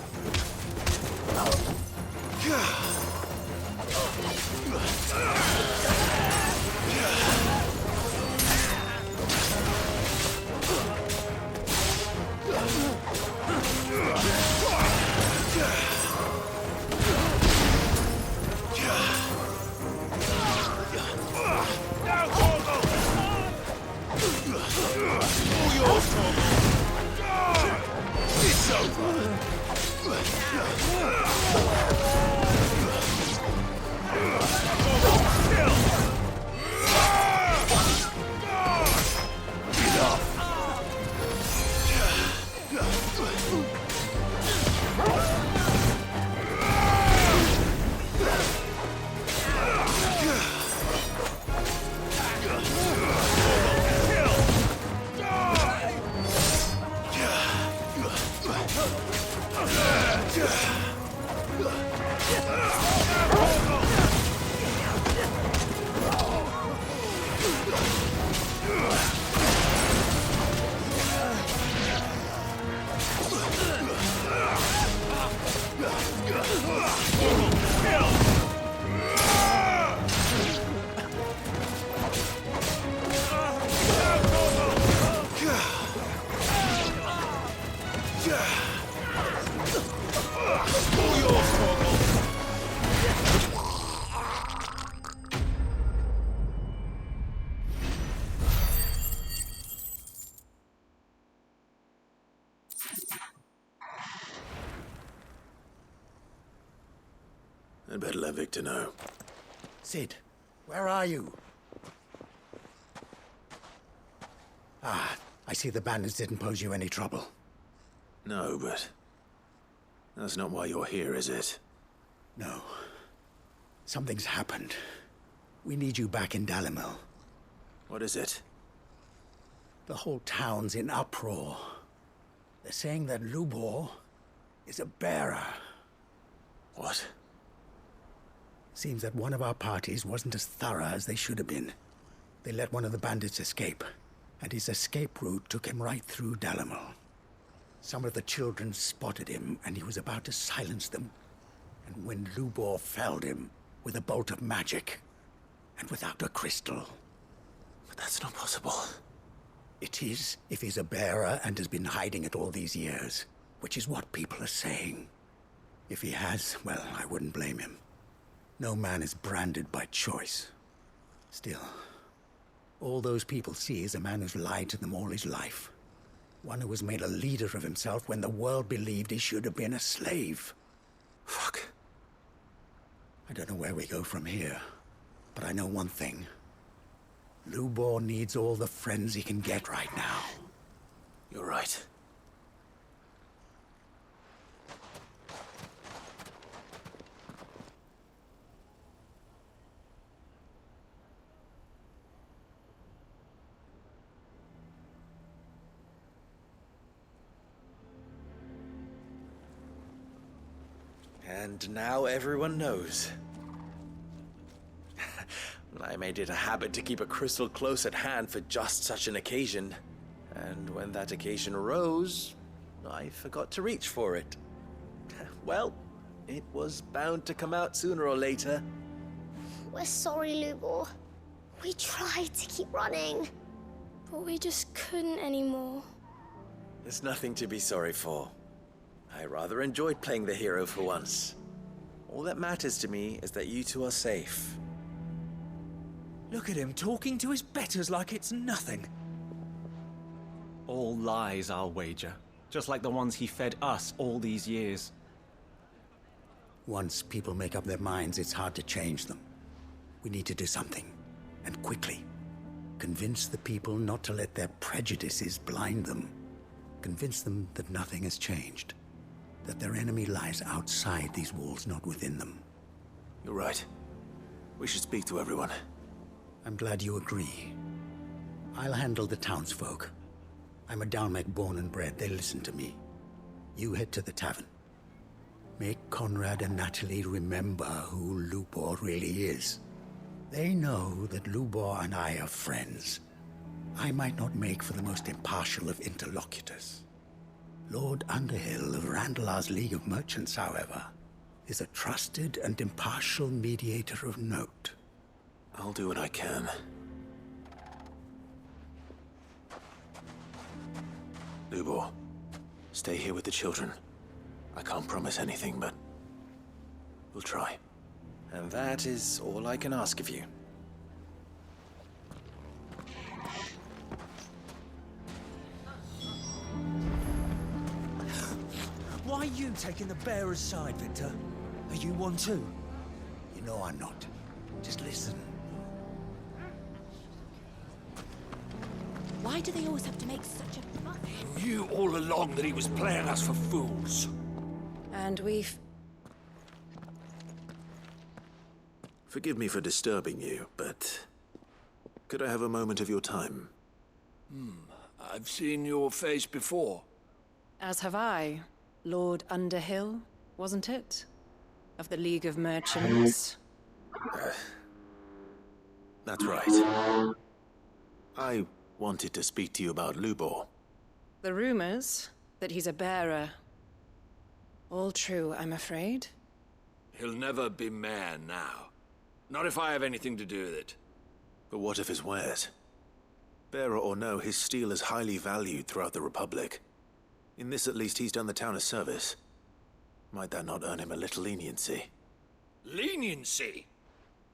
B: I'd better let Victor know.
H: Sid, where are you? Ah, I see the bandits didn't pose you any trouble.
B: No, but that's not why you're here, is it?
H: No. Something's happened. We need you back in Dalimil.
B: What is it?
H: The whole town's in uproar. They're saying that Lubor is a bearer.
B: What?
H: Seems that one of our parties wasn't as thorough as they should have been. They let one of the bandits escape, and his escape route took him right through Dalimil. Some of the children spotted him, and he was about to silence them. And when Lubor felled him with a bolt of magic, and without a crystal.
B: But that's not possible.
H: It is, if he's a bearer and has been hiding it all these years, which is what people are saying. If he has, well, I wouldn't blame him. No man is branded by choice. Still, all those people see is a man who's lied to them all his life. One who was made a leader of himself when the world believed he should have been a slave.
B: Fuck.
H: I don't know where we go from here, but I know one thing. Lubor needs all the friends he can get right now.
B: You're right.
V: And now everyone knows. I made it a habit to keep a crystal close at hand for just such an occasion. And when that occasion arose, I forgot to reach for it. Well, it was bound to come out sooner or later.
L: We're sorry, Lubor. We tried to keep running, but we just couldn't anymore.
V: There's nothing to be sorry for. I rather enjoyed playing the hero for once. All that matters to me is that you two are safe.
C: Look at him talking to his betters like it's nothing.
A: All lies, I'll wager. Just like the ones he fed us all these years.
H: Once people make up their minds, it's hard to change them. We need to do something, and quickly. Convince the people not to let their prejudices blind them. Convince them that nothing has changed. That their enemy lies outside these walls, not within them.
B: You're right. We should speak to everyone.
H: I'm glad you agree. I'll handle the townsfolk. I'm a Dalmec born and bred. They listen to me. You head to the tavern. Make Conrad and Natalie remember who Lubor really is. They know that Lubor and I are friends. I might not make for the most impartial of interlocutors. Lord Underhill of Randalar's League of Merchants, however, is a trusted and impartial mediator of note.
B: I'll do what I can. Lubor, stay here with the children. I can't promise anything, but we'll try.
E: And that is all I can ask of you.
M: Why are you taking the bearer's side, Victor? Are you one too?
H: You know I'm not. Just listen.
S: Why do they always have to make such a fuss?
M: He knew all along that he was playing us for fools.
S: And we've...
B: Forgive me for disturbing you, but could I have a moment of your time?
M: I've seen your face before.
F: As have I. Lord Underhill, wasn't it? Of the League of Merchants.
B: That's right. I wanted to speak to you about Lubor.
F: The rumors that he's a bearer. All true, I'm afraid.
M: He'll never be mayor now. Not if I have anything to do with it.
B: But what of his wares? Bearer or no, his steel is highly valued throughout the Republic. In this, at least, he's done the town a service. Might that not earn him a little leniency?
M: Leniency?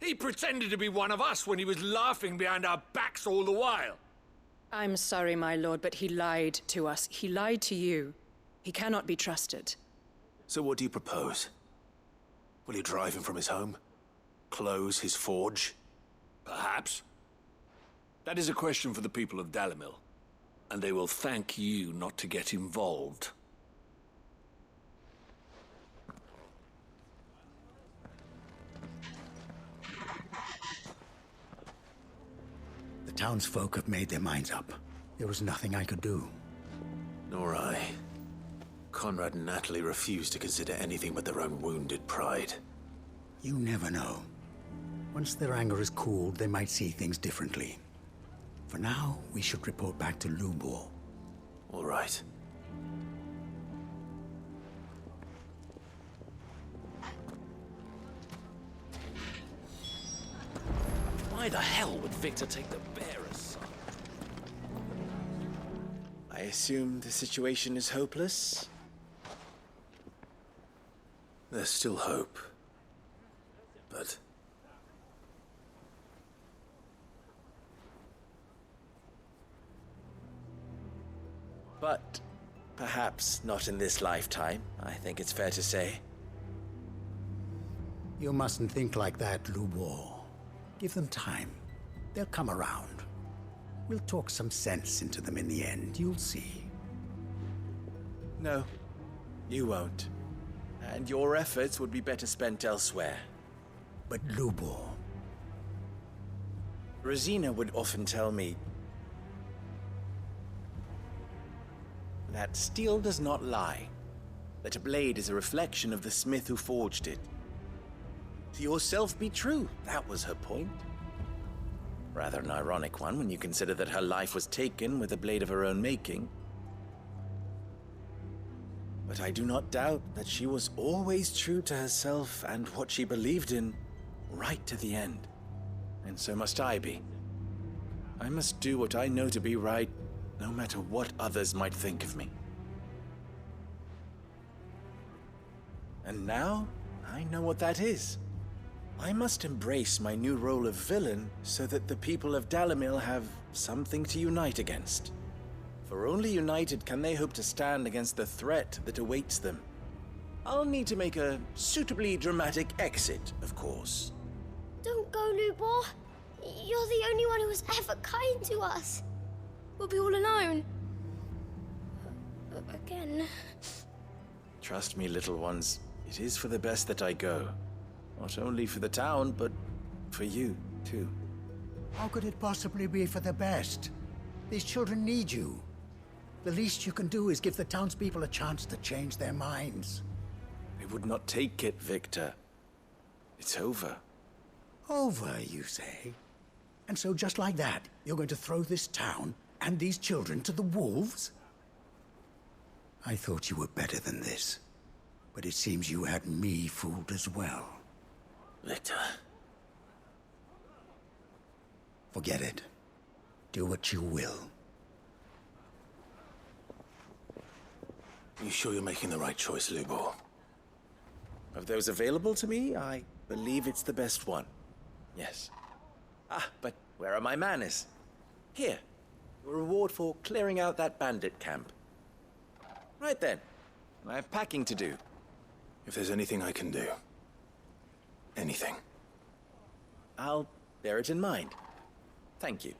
M: He pretended to be one of us when he was laughing behind our backs all the while.
F: I'm sorry, my lord, but he lied to us. He lied to you. He cannot be trusted.
B: So what do you propose? Will you drive him from his home? Close his forge?
M: Perhaps. That is a question for the people of Dalimil. And they will thank you not to get involved.
H: The townsfolk have made their minds up. There was nothing I could do.
B: Nor I. Conrad and Natalie refused to consider anything but their own wounded pride.
H: You never know. Once their anger is cooled, they might see things differently. For now, we should report back to Lubor.
B: All right.
E: Why the hell would Victor take the bearer's side? I assume the situation is hopeless?
B: There's still hope. But...
E: But perhaps not in this lifetime, I think it's fair to say.
H: You mustn't think like that, Lubor. Give them time. They'll come around. We'll talk some sense into them in the end, you'll see.
E: No, you won't. And your efforts would be better spent elsewhere.
H: But Lubor...
E: Rosina would often tell me that steel does not lie, that a blade is a reflection of the smith who forged it. To yourself be true, that was her point. Rather an ironic one when you consider that her life was taken with a blade of her own making. But I do not doubt that she was always true to herself and what she believed in, right to the end. And so must I be. I must do what I know to be right, no matter what others might think of me. And now, I know what that is. I must embrace my new role of villain so that the people of Dalimil have something to unite against. For only united can they hope to stand against the threat that awaits them. I'll need to make a suitably dramatic exit, of course.
L: Don't go, Lubor. You're the only one who was ever kind to us. We'll be all alone. Again.
E: Trust me, little ones. It is for the best that I go. Not only for the town, but for you, too.
H: How could it possibly be for the best? These children need you. The least you can do is give the townspeople a chance to change their minds.
E: They would not take it, Victor. It's over.
H: Over, you say? And so just like that, you're going to throw this town and these children to the wolves? I thought you were better than this. But it seems you had me fooled as well.
B: Victor.
H: Forget it. Do what you will.
B: You sure you're making the right choice, Lubor?
V: Of those available to me, I believe it's the best one. Yes. Ah, but where are my manners? Here. A reward for clearing out that bandit camp. Right then. I have packing to do.
B: If there's anything I can do. Anything.
V: I'll bear it in mind. Thank you.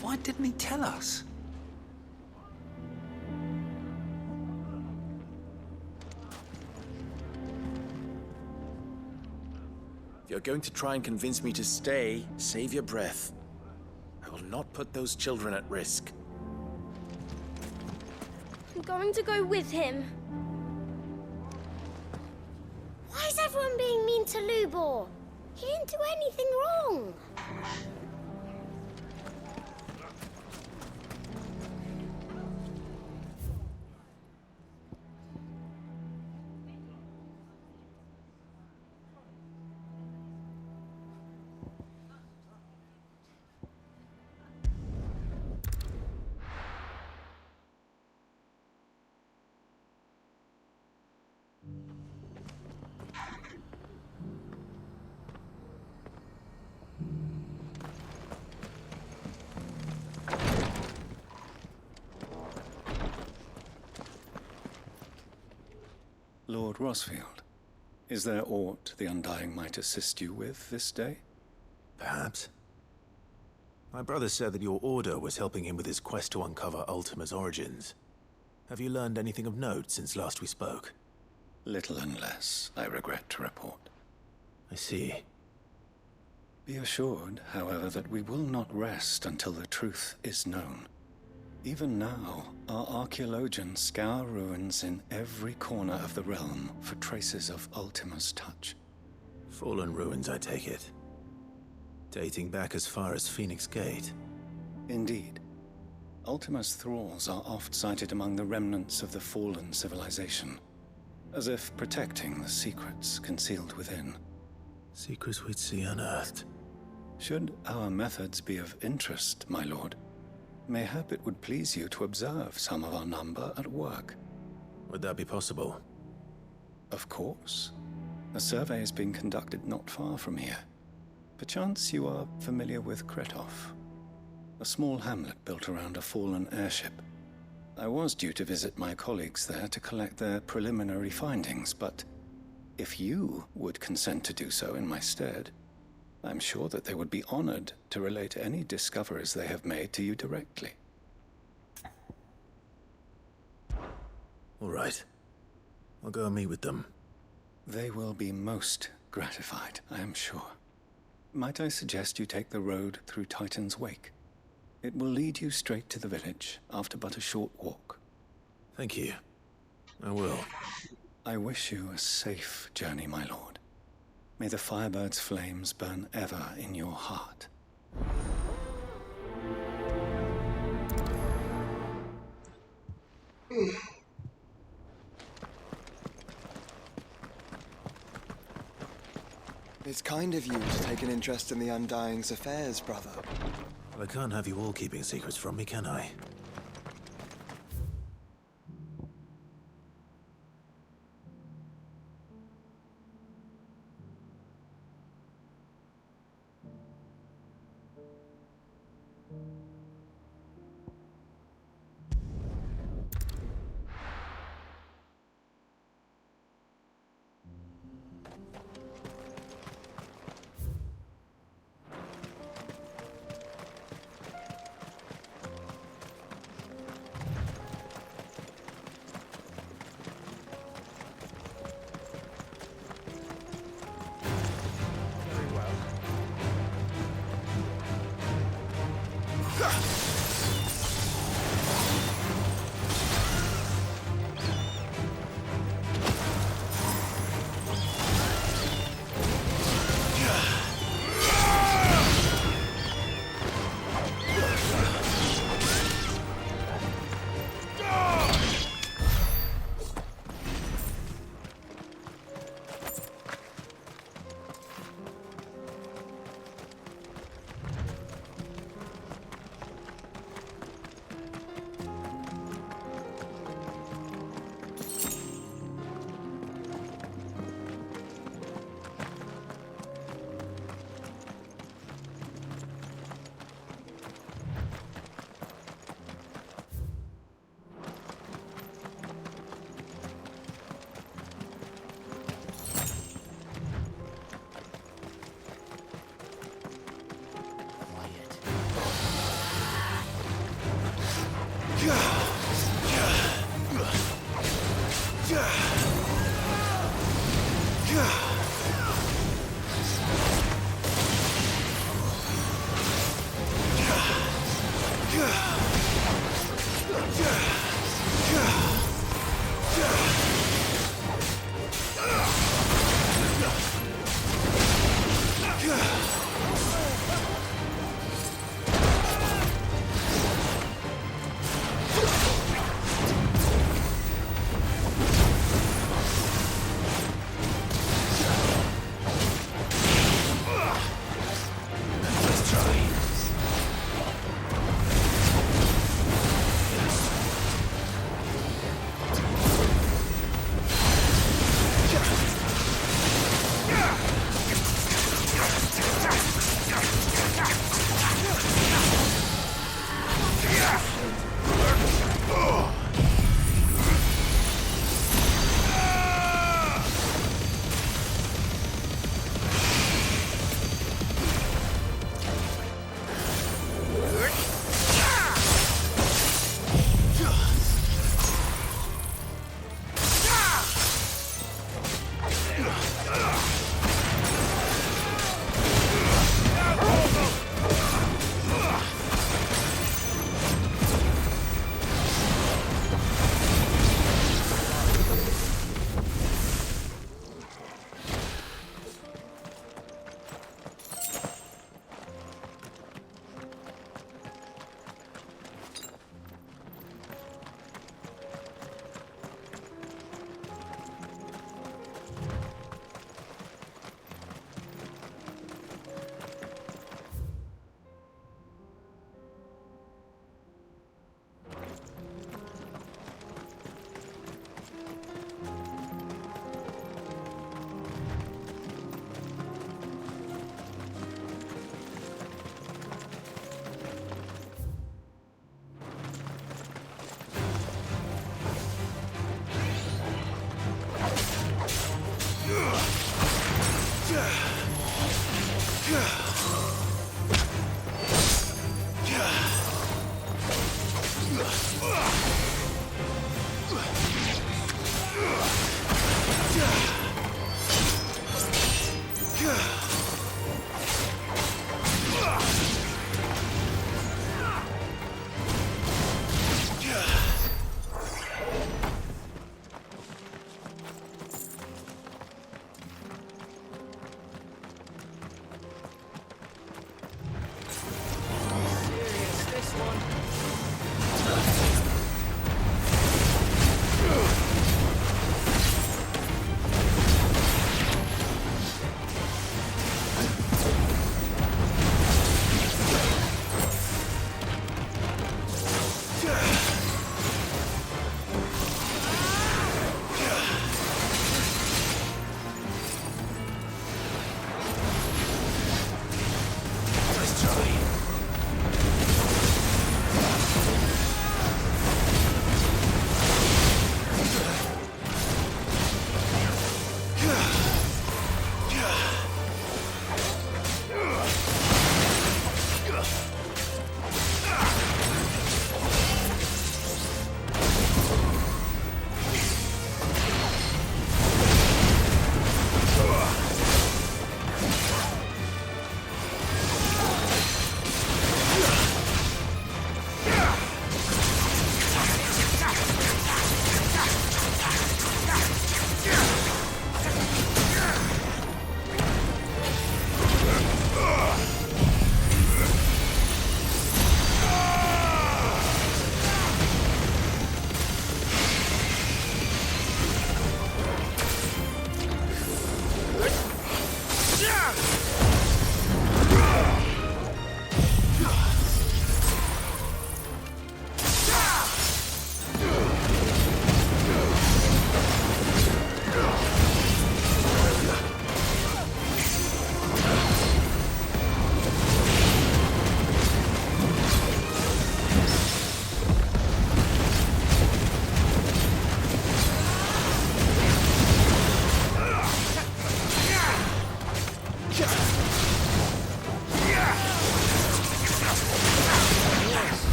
G: Why didn't he tell us?
V: If you're going to try and convince me to stay, save your breath. I will not put those children at risk.
L: I'm going to go with him. Why is everyone being mean to Lubor? He didn't do anything wrong.
R: Lord Rosfield, is there aught the Undying might assist you with this day?
B: Perhaps. My brother said that your order was helping him with his quest to uncover Ultima's origins. Have you learned anything of note since last we spoke?
R: Little and less, I regret to report.
B: I see.
R: Be assured, however, that we will not rest until the truth is known. Even now, our archaeologians scour ruins in every corner of the realm for traces of Ultima's touch.
B: Fallen ruins, I take it. Dating back as far as Phoenix Gate.
R: Indeed. Ultima's thralls are oft sighted among the remnants of the fallen civilization, as if protecting the secrets concealed within.
B: Secrets we'd see unearthed.
R: Should our methods be of interest, my lord, mayhap it would please you to observe some of our number at work.
B: Would that be possible?
R: Of course. A survey is being conducted not far from here. Perchance you are familiar with Kretov, a small hamlet built around a fallen airship. I was due to visit my colleagues there to collect their preliminary findings, but if you would consent to do so in my stead, I'm sure that they would be honored to relate any discoveries they have made to you directly.
B: All right. I'll go and meet with them.
R: They will be most gratified, I am sure. Might I suggest you take the road through Titan's Wake? It will lead you straight to the village after but a short walk.
B: Thank you. I will.
R: I wish you a safe journey, my lord. May the Firebird's flames burn ever in your heart.
N: It's kind of you to take an interest in the Undying's affairs, brother.
B: Well, I can't have you all keeping secrets from me, can I?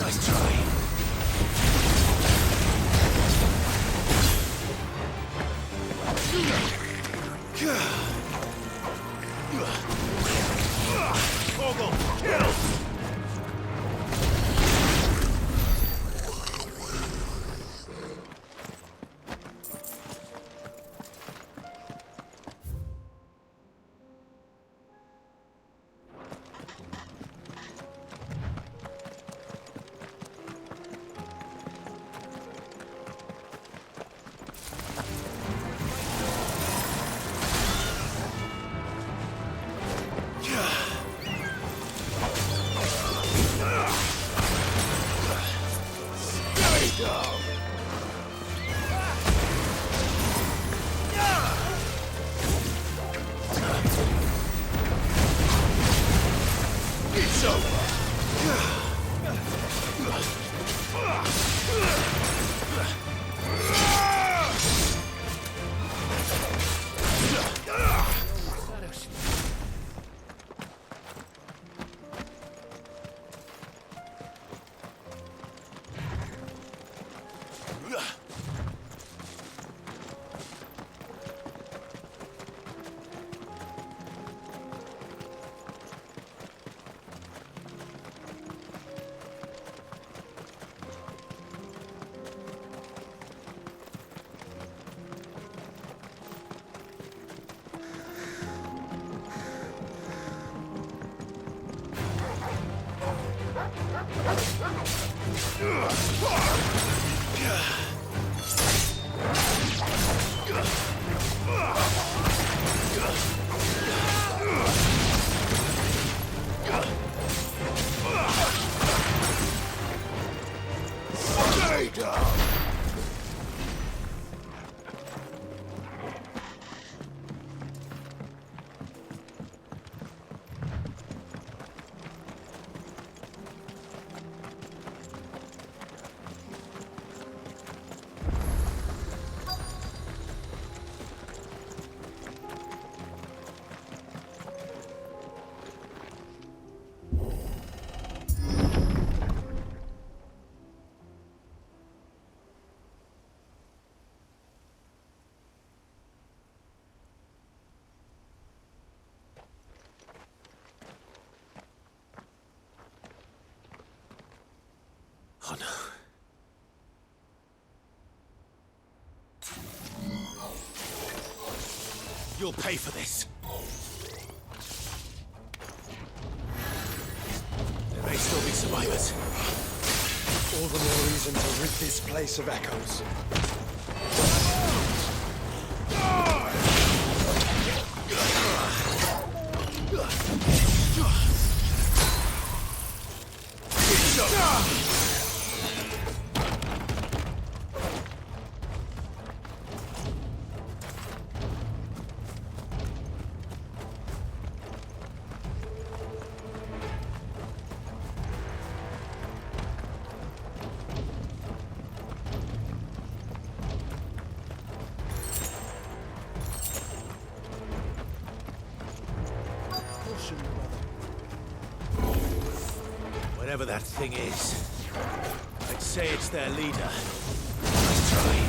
B: Nice try. Oh no. You'll pay for this. There may still be survivors.
N: All the more reason to rid this place of echoes.
B: Whatever that thing is, I'd say it's their leader. Let's try.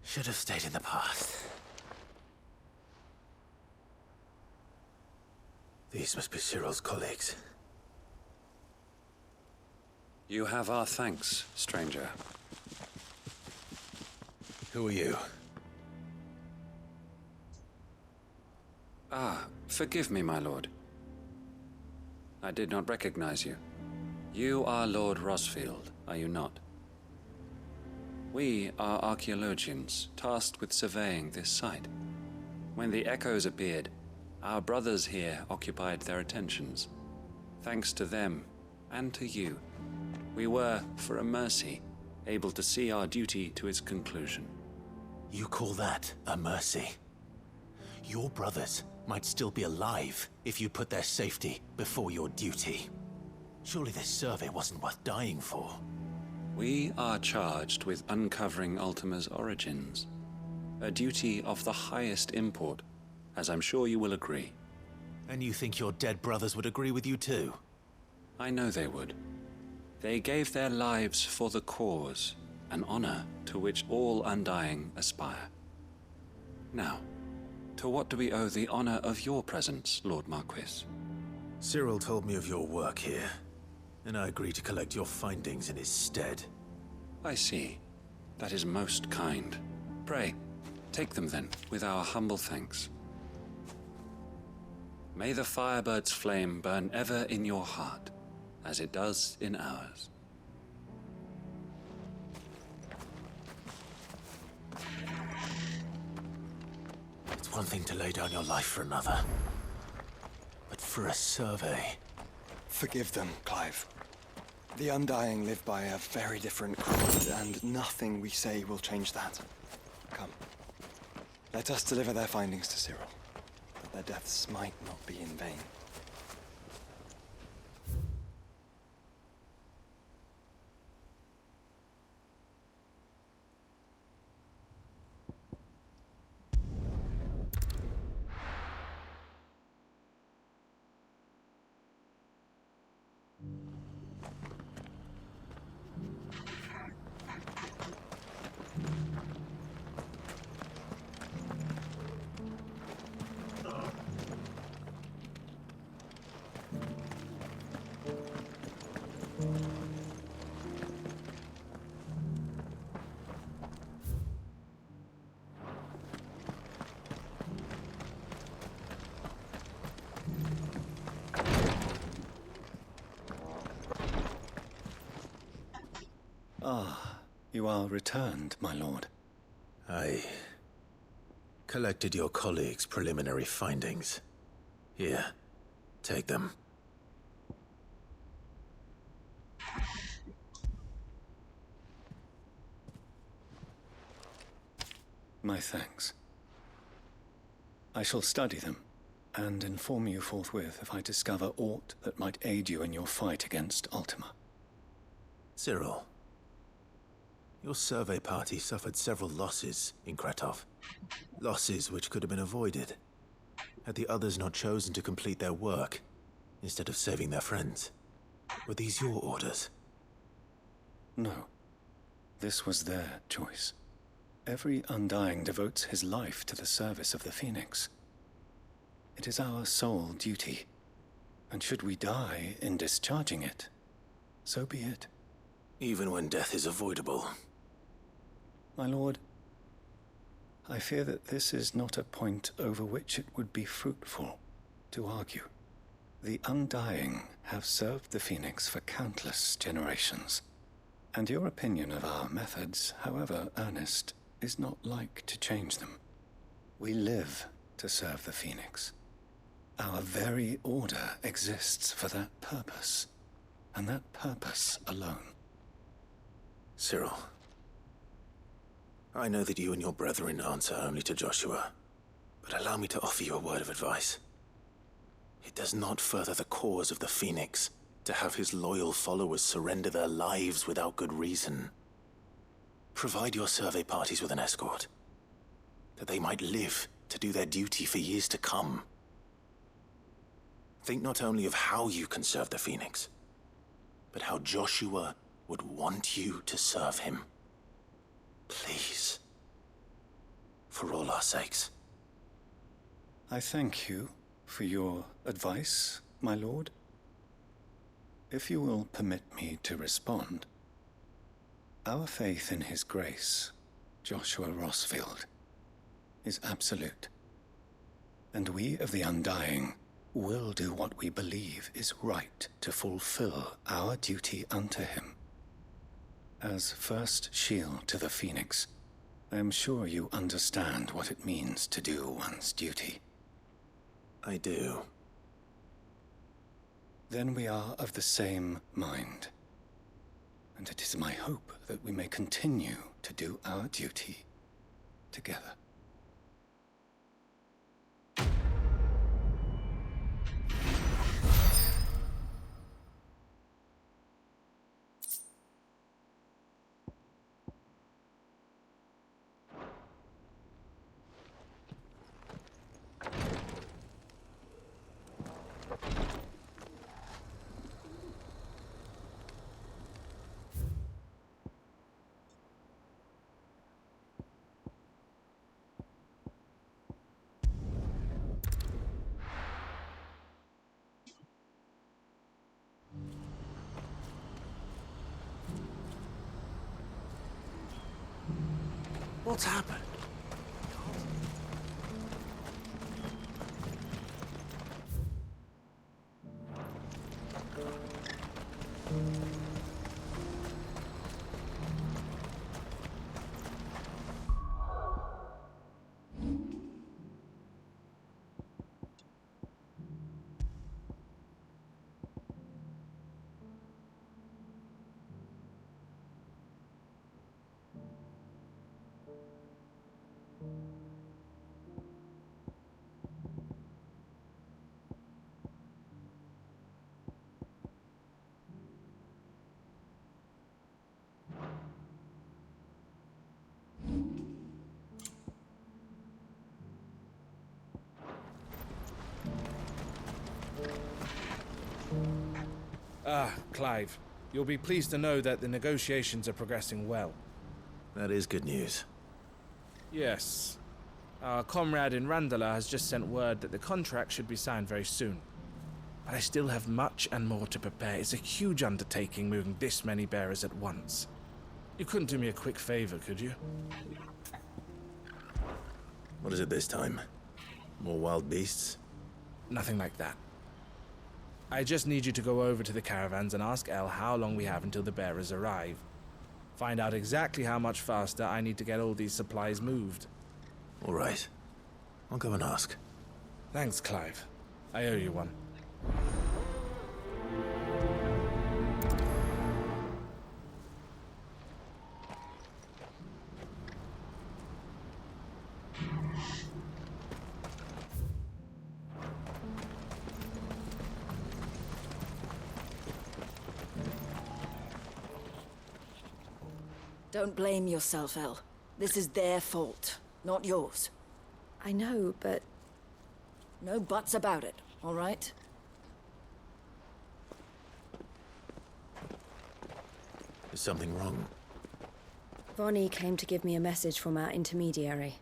B: Should have stayed in the past. These must be Cyril's colleagues.
R: You have our thanks, stranger.
B: Who are you?
R: Ah, forgive me, my lord. I did not recognize you. You are Lord Rosfield, are you not? We are archaeologians, tasked with surveying this site. When the echoes appeared, our brothers here occupied their attentions. Thanks to them,
G: and to you. We were, for a mercy, able to see our duty to its conclusion.
B: You call that a mercy? Your brothers might still be alive if you put their safety before your duty. Surely this survey wasn't worth dying for.
G: We are charged with uncovering Ultima's origins. A duty of the highest import, as I'm sure you will agree.
B: And you think your dead brothers would agree with you too?
G: I know they would. They gave their lives for the cause, an honor to which all Undying aspire. Now, to what do we owe the honor of your presence, Lord Marquis?
B: Cyril told me of your work here, and I agreed to collect your findings in his stead.
G: I see. That is most kind. Pray, take them then, with our humble thanks. May the Firebird's flame burn ever in your heart, as it does in ours.
B: It's one thing to lay down your life for another, but for a survey...
N: Forgive them, Clive. The Undying live by a very different code, and nothing we say will change that. Come. Let us deliver their findings to Cyril, that their deaths might not be in vain.
D: Ah, you are returned, my lord.
B: I collected your colleagues' preliminary findings. Here, take them.
D: My thanks. I shall study them, and inform you forthwith if I discover aught that might aid you in your fight against Ultima.
B: Cyril, your survey party suffered several losses in Kretov. Losses which could have been avoided, had the others not chosen to complete their work, instead of saving their friends. Were these your orders?
D: No. This was their choice. Every Undying devotes his life to the service of the Phoenix. It is our sole duty, and should we die in discharging it, so be it.
B: Even when death is avoidable.
D: My lord, I fear that this is not a point over which it would be fruitful to argue. The Undying have served the Phoenix for countless generations, and your opinion of our methods, however earnest, is not like to change them. We live to serve the Phoenix. Our very order exists for that purpose, and that purpose alone.
B: Cyril, I know that you and your brethren answer only to Joshua, but allow me to offer you a word of advice. It does not further the cause of the Phoenix to have his loyal followers surrender their lives without good reason. Provide your survey parties with an escort, that they might live to do their duty for years to come. Think not only of how you can serve the Phoenix, but how Joshua would want you to serve him. Please. For all our sakes.
D: I thank you for your advice, my lord. If you will permit me to respond, our faith in his grace, Joshua Rossfield, is absolute. And we of the Undying will do what we believe is right to fulfill our duty unto him. As first shield to the Phoenix, I am sure you understand what it means to do one's duty.
B: I do.
D: Then we are of the same mind. And it is my hope that we may continue to do our duty together.
I: What's happened?
T: Clive, you'll be pleased to know that the negotiations are progressing well.
B: That is good news.
T: Yes. Our comrade in Randala has just sent word that the contract should be signed very soon. But I still have much and more to prepare. It's a huge undertaking moving this many bearers at once. You couldn't do me a quick favor, could you?
B: What is it this time? More wild beasts?
T: Nothing like that. I just need you to go over to the caravans and ask El how long we have until the bearers arrive. Find out exactly how much faster I need to get all these supplies moved.
B: All right. I'll go and ask.
T: Thanks, Clive. I owe you one.
F: Don't blame yourself, El. This is their fault, not yours.
Q: I know, but...
F: No buts about it, all right?
B: Is something wrong?
Q: Vonnie came to give me a message from our intermediary.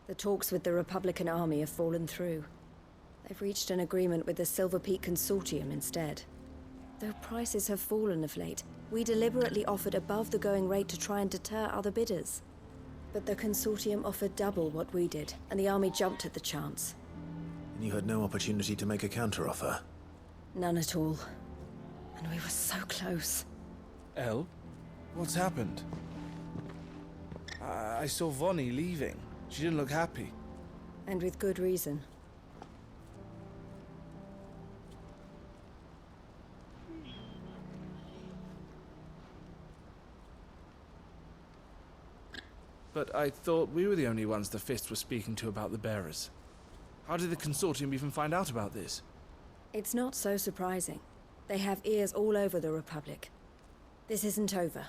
Q: The talks with the Republican army have fallen through. They've reached an agreement with the Silver Peak Consortium instead. Though prices have fallen of late, we deliberately offered above the going rate to try and deter other bidders. But the Consortium offered double what we did, and the army jumped at the chance.
B: And you had no opportunity to make a counteroffer?
Q: None at all. And we were so close.
T: El? What's happened? I saw Vonnie leaving. She didn't look happy.
Q: And with good reason.
T: But I thought we were the only ones the Fist were speaking to about the bearers. How did the Consortium even find out about this?
Q: It's not so surprising. They have ears all over the Republic. This isn't over.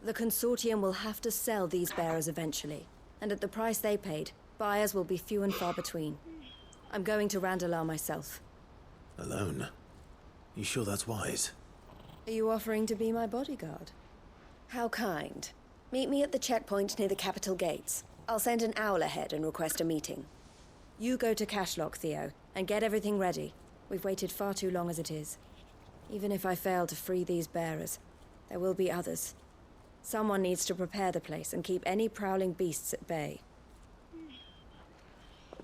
Q: The Consortium will have to sell these bearers eventually, and at the price they paid, buyers will be few and far between. I'm going to Randalar myself.
B: Alone? You sure that's wise?
Q: Are you offering to be my bodyguard?
J: How kind. Meet me at the checkpoint near the capital gates. I'll send an owl ahead and request a meeting.
Q: You go to Cashlock, Theo, and get everything ready. We've waited far too long as it is. Even if I fail to free these bearers, there will be others. Someone needs to prepare the place and keep any prowling beasts at bay.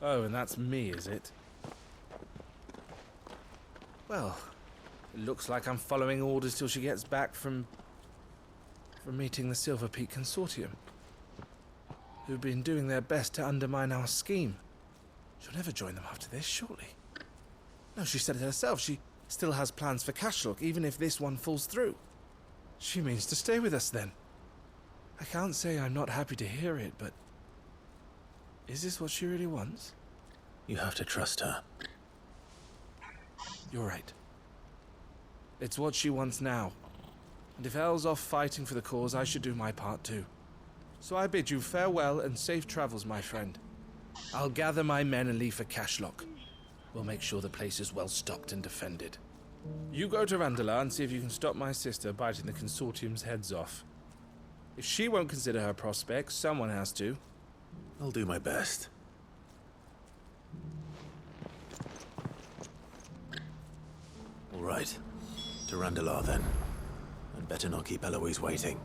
T: Oh, and that's me, is it? Well, it looks like I'm following orders till she gets back from meeting the Silver Peak Consortium, who've been doing their best to undermine our scheme. She'll never join them after this, surely. No, she said it herself. She still has plans for Cashlock, even if this one falls through. She means to stay with us then. I can't say I'm not happy to hear it, but... is this what she really wants?
B: You have to trust her.
T: You're right. It's what she wants now. And if Elle's off fighting for the cause, I should do my part too. So I bid you farewell and safe travels, my friend. I'll gather my men and leave for Cashlock. We'll make sure the place is well stocked and defended. You go to Randala and see if you can stop my sister biting the Consortium's heads off. If she won't consider her prospects, someone has to.
B: I'll do my best. All right. To Randala then. I'd better not keep Eloise waiting.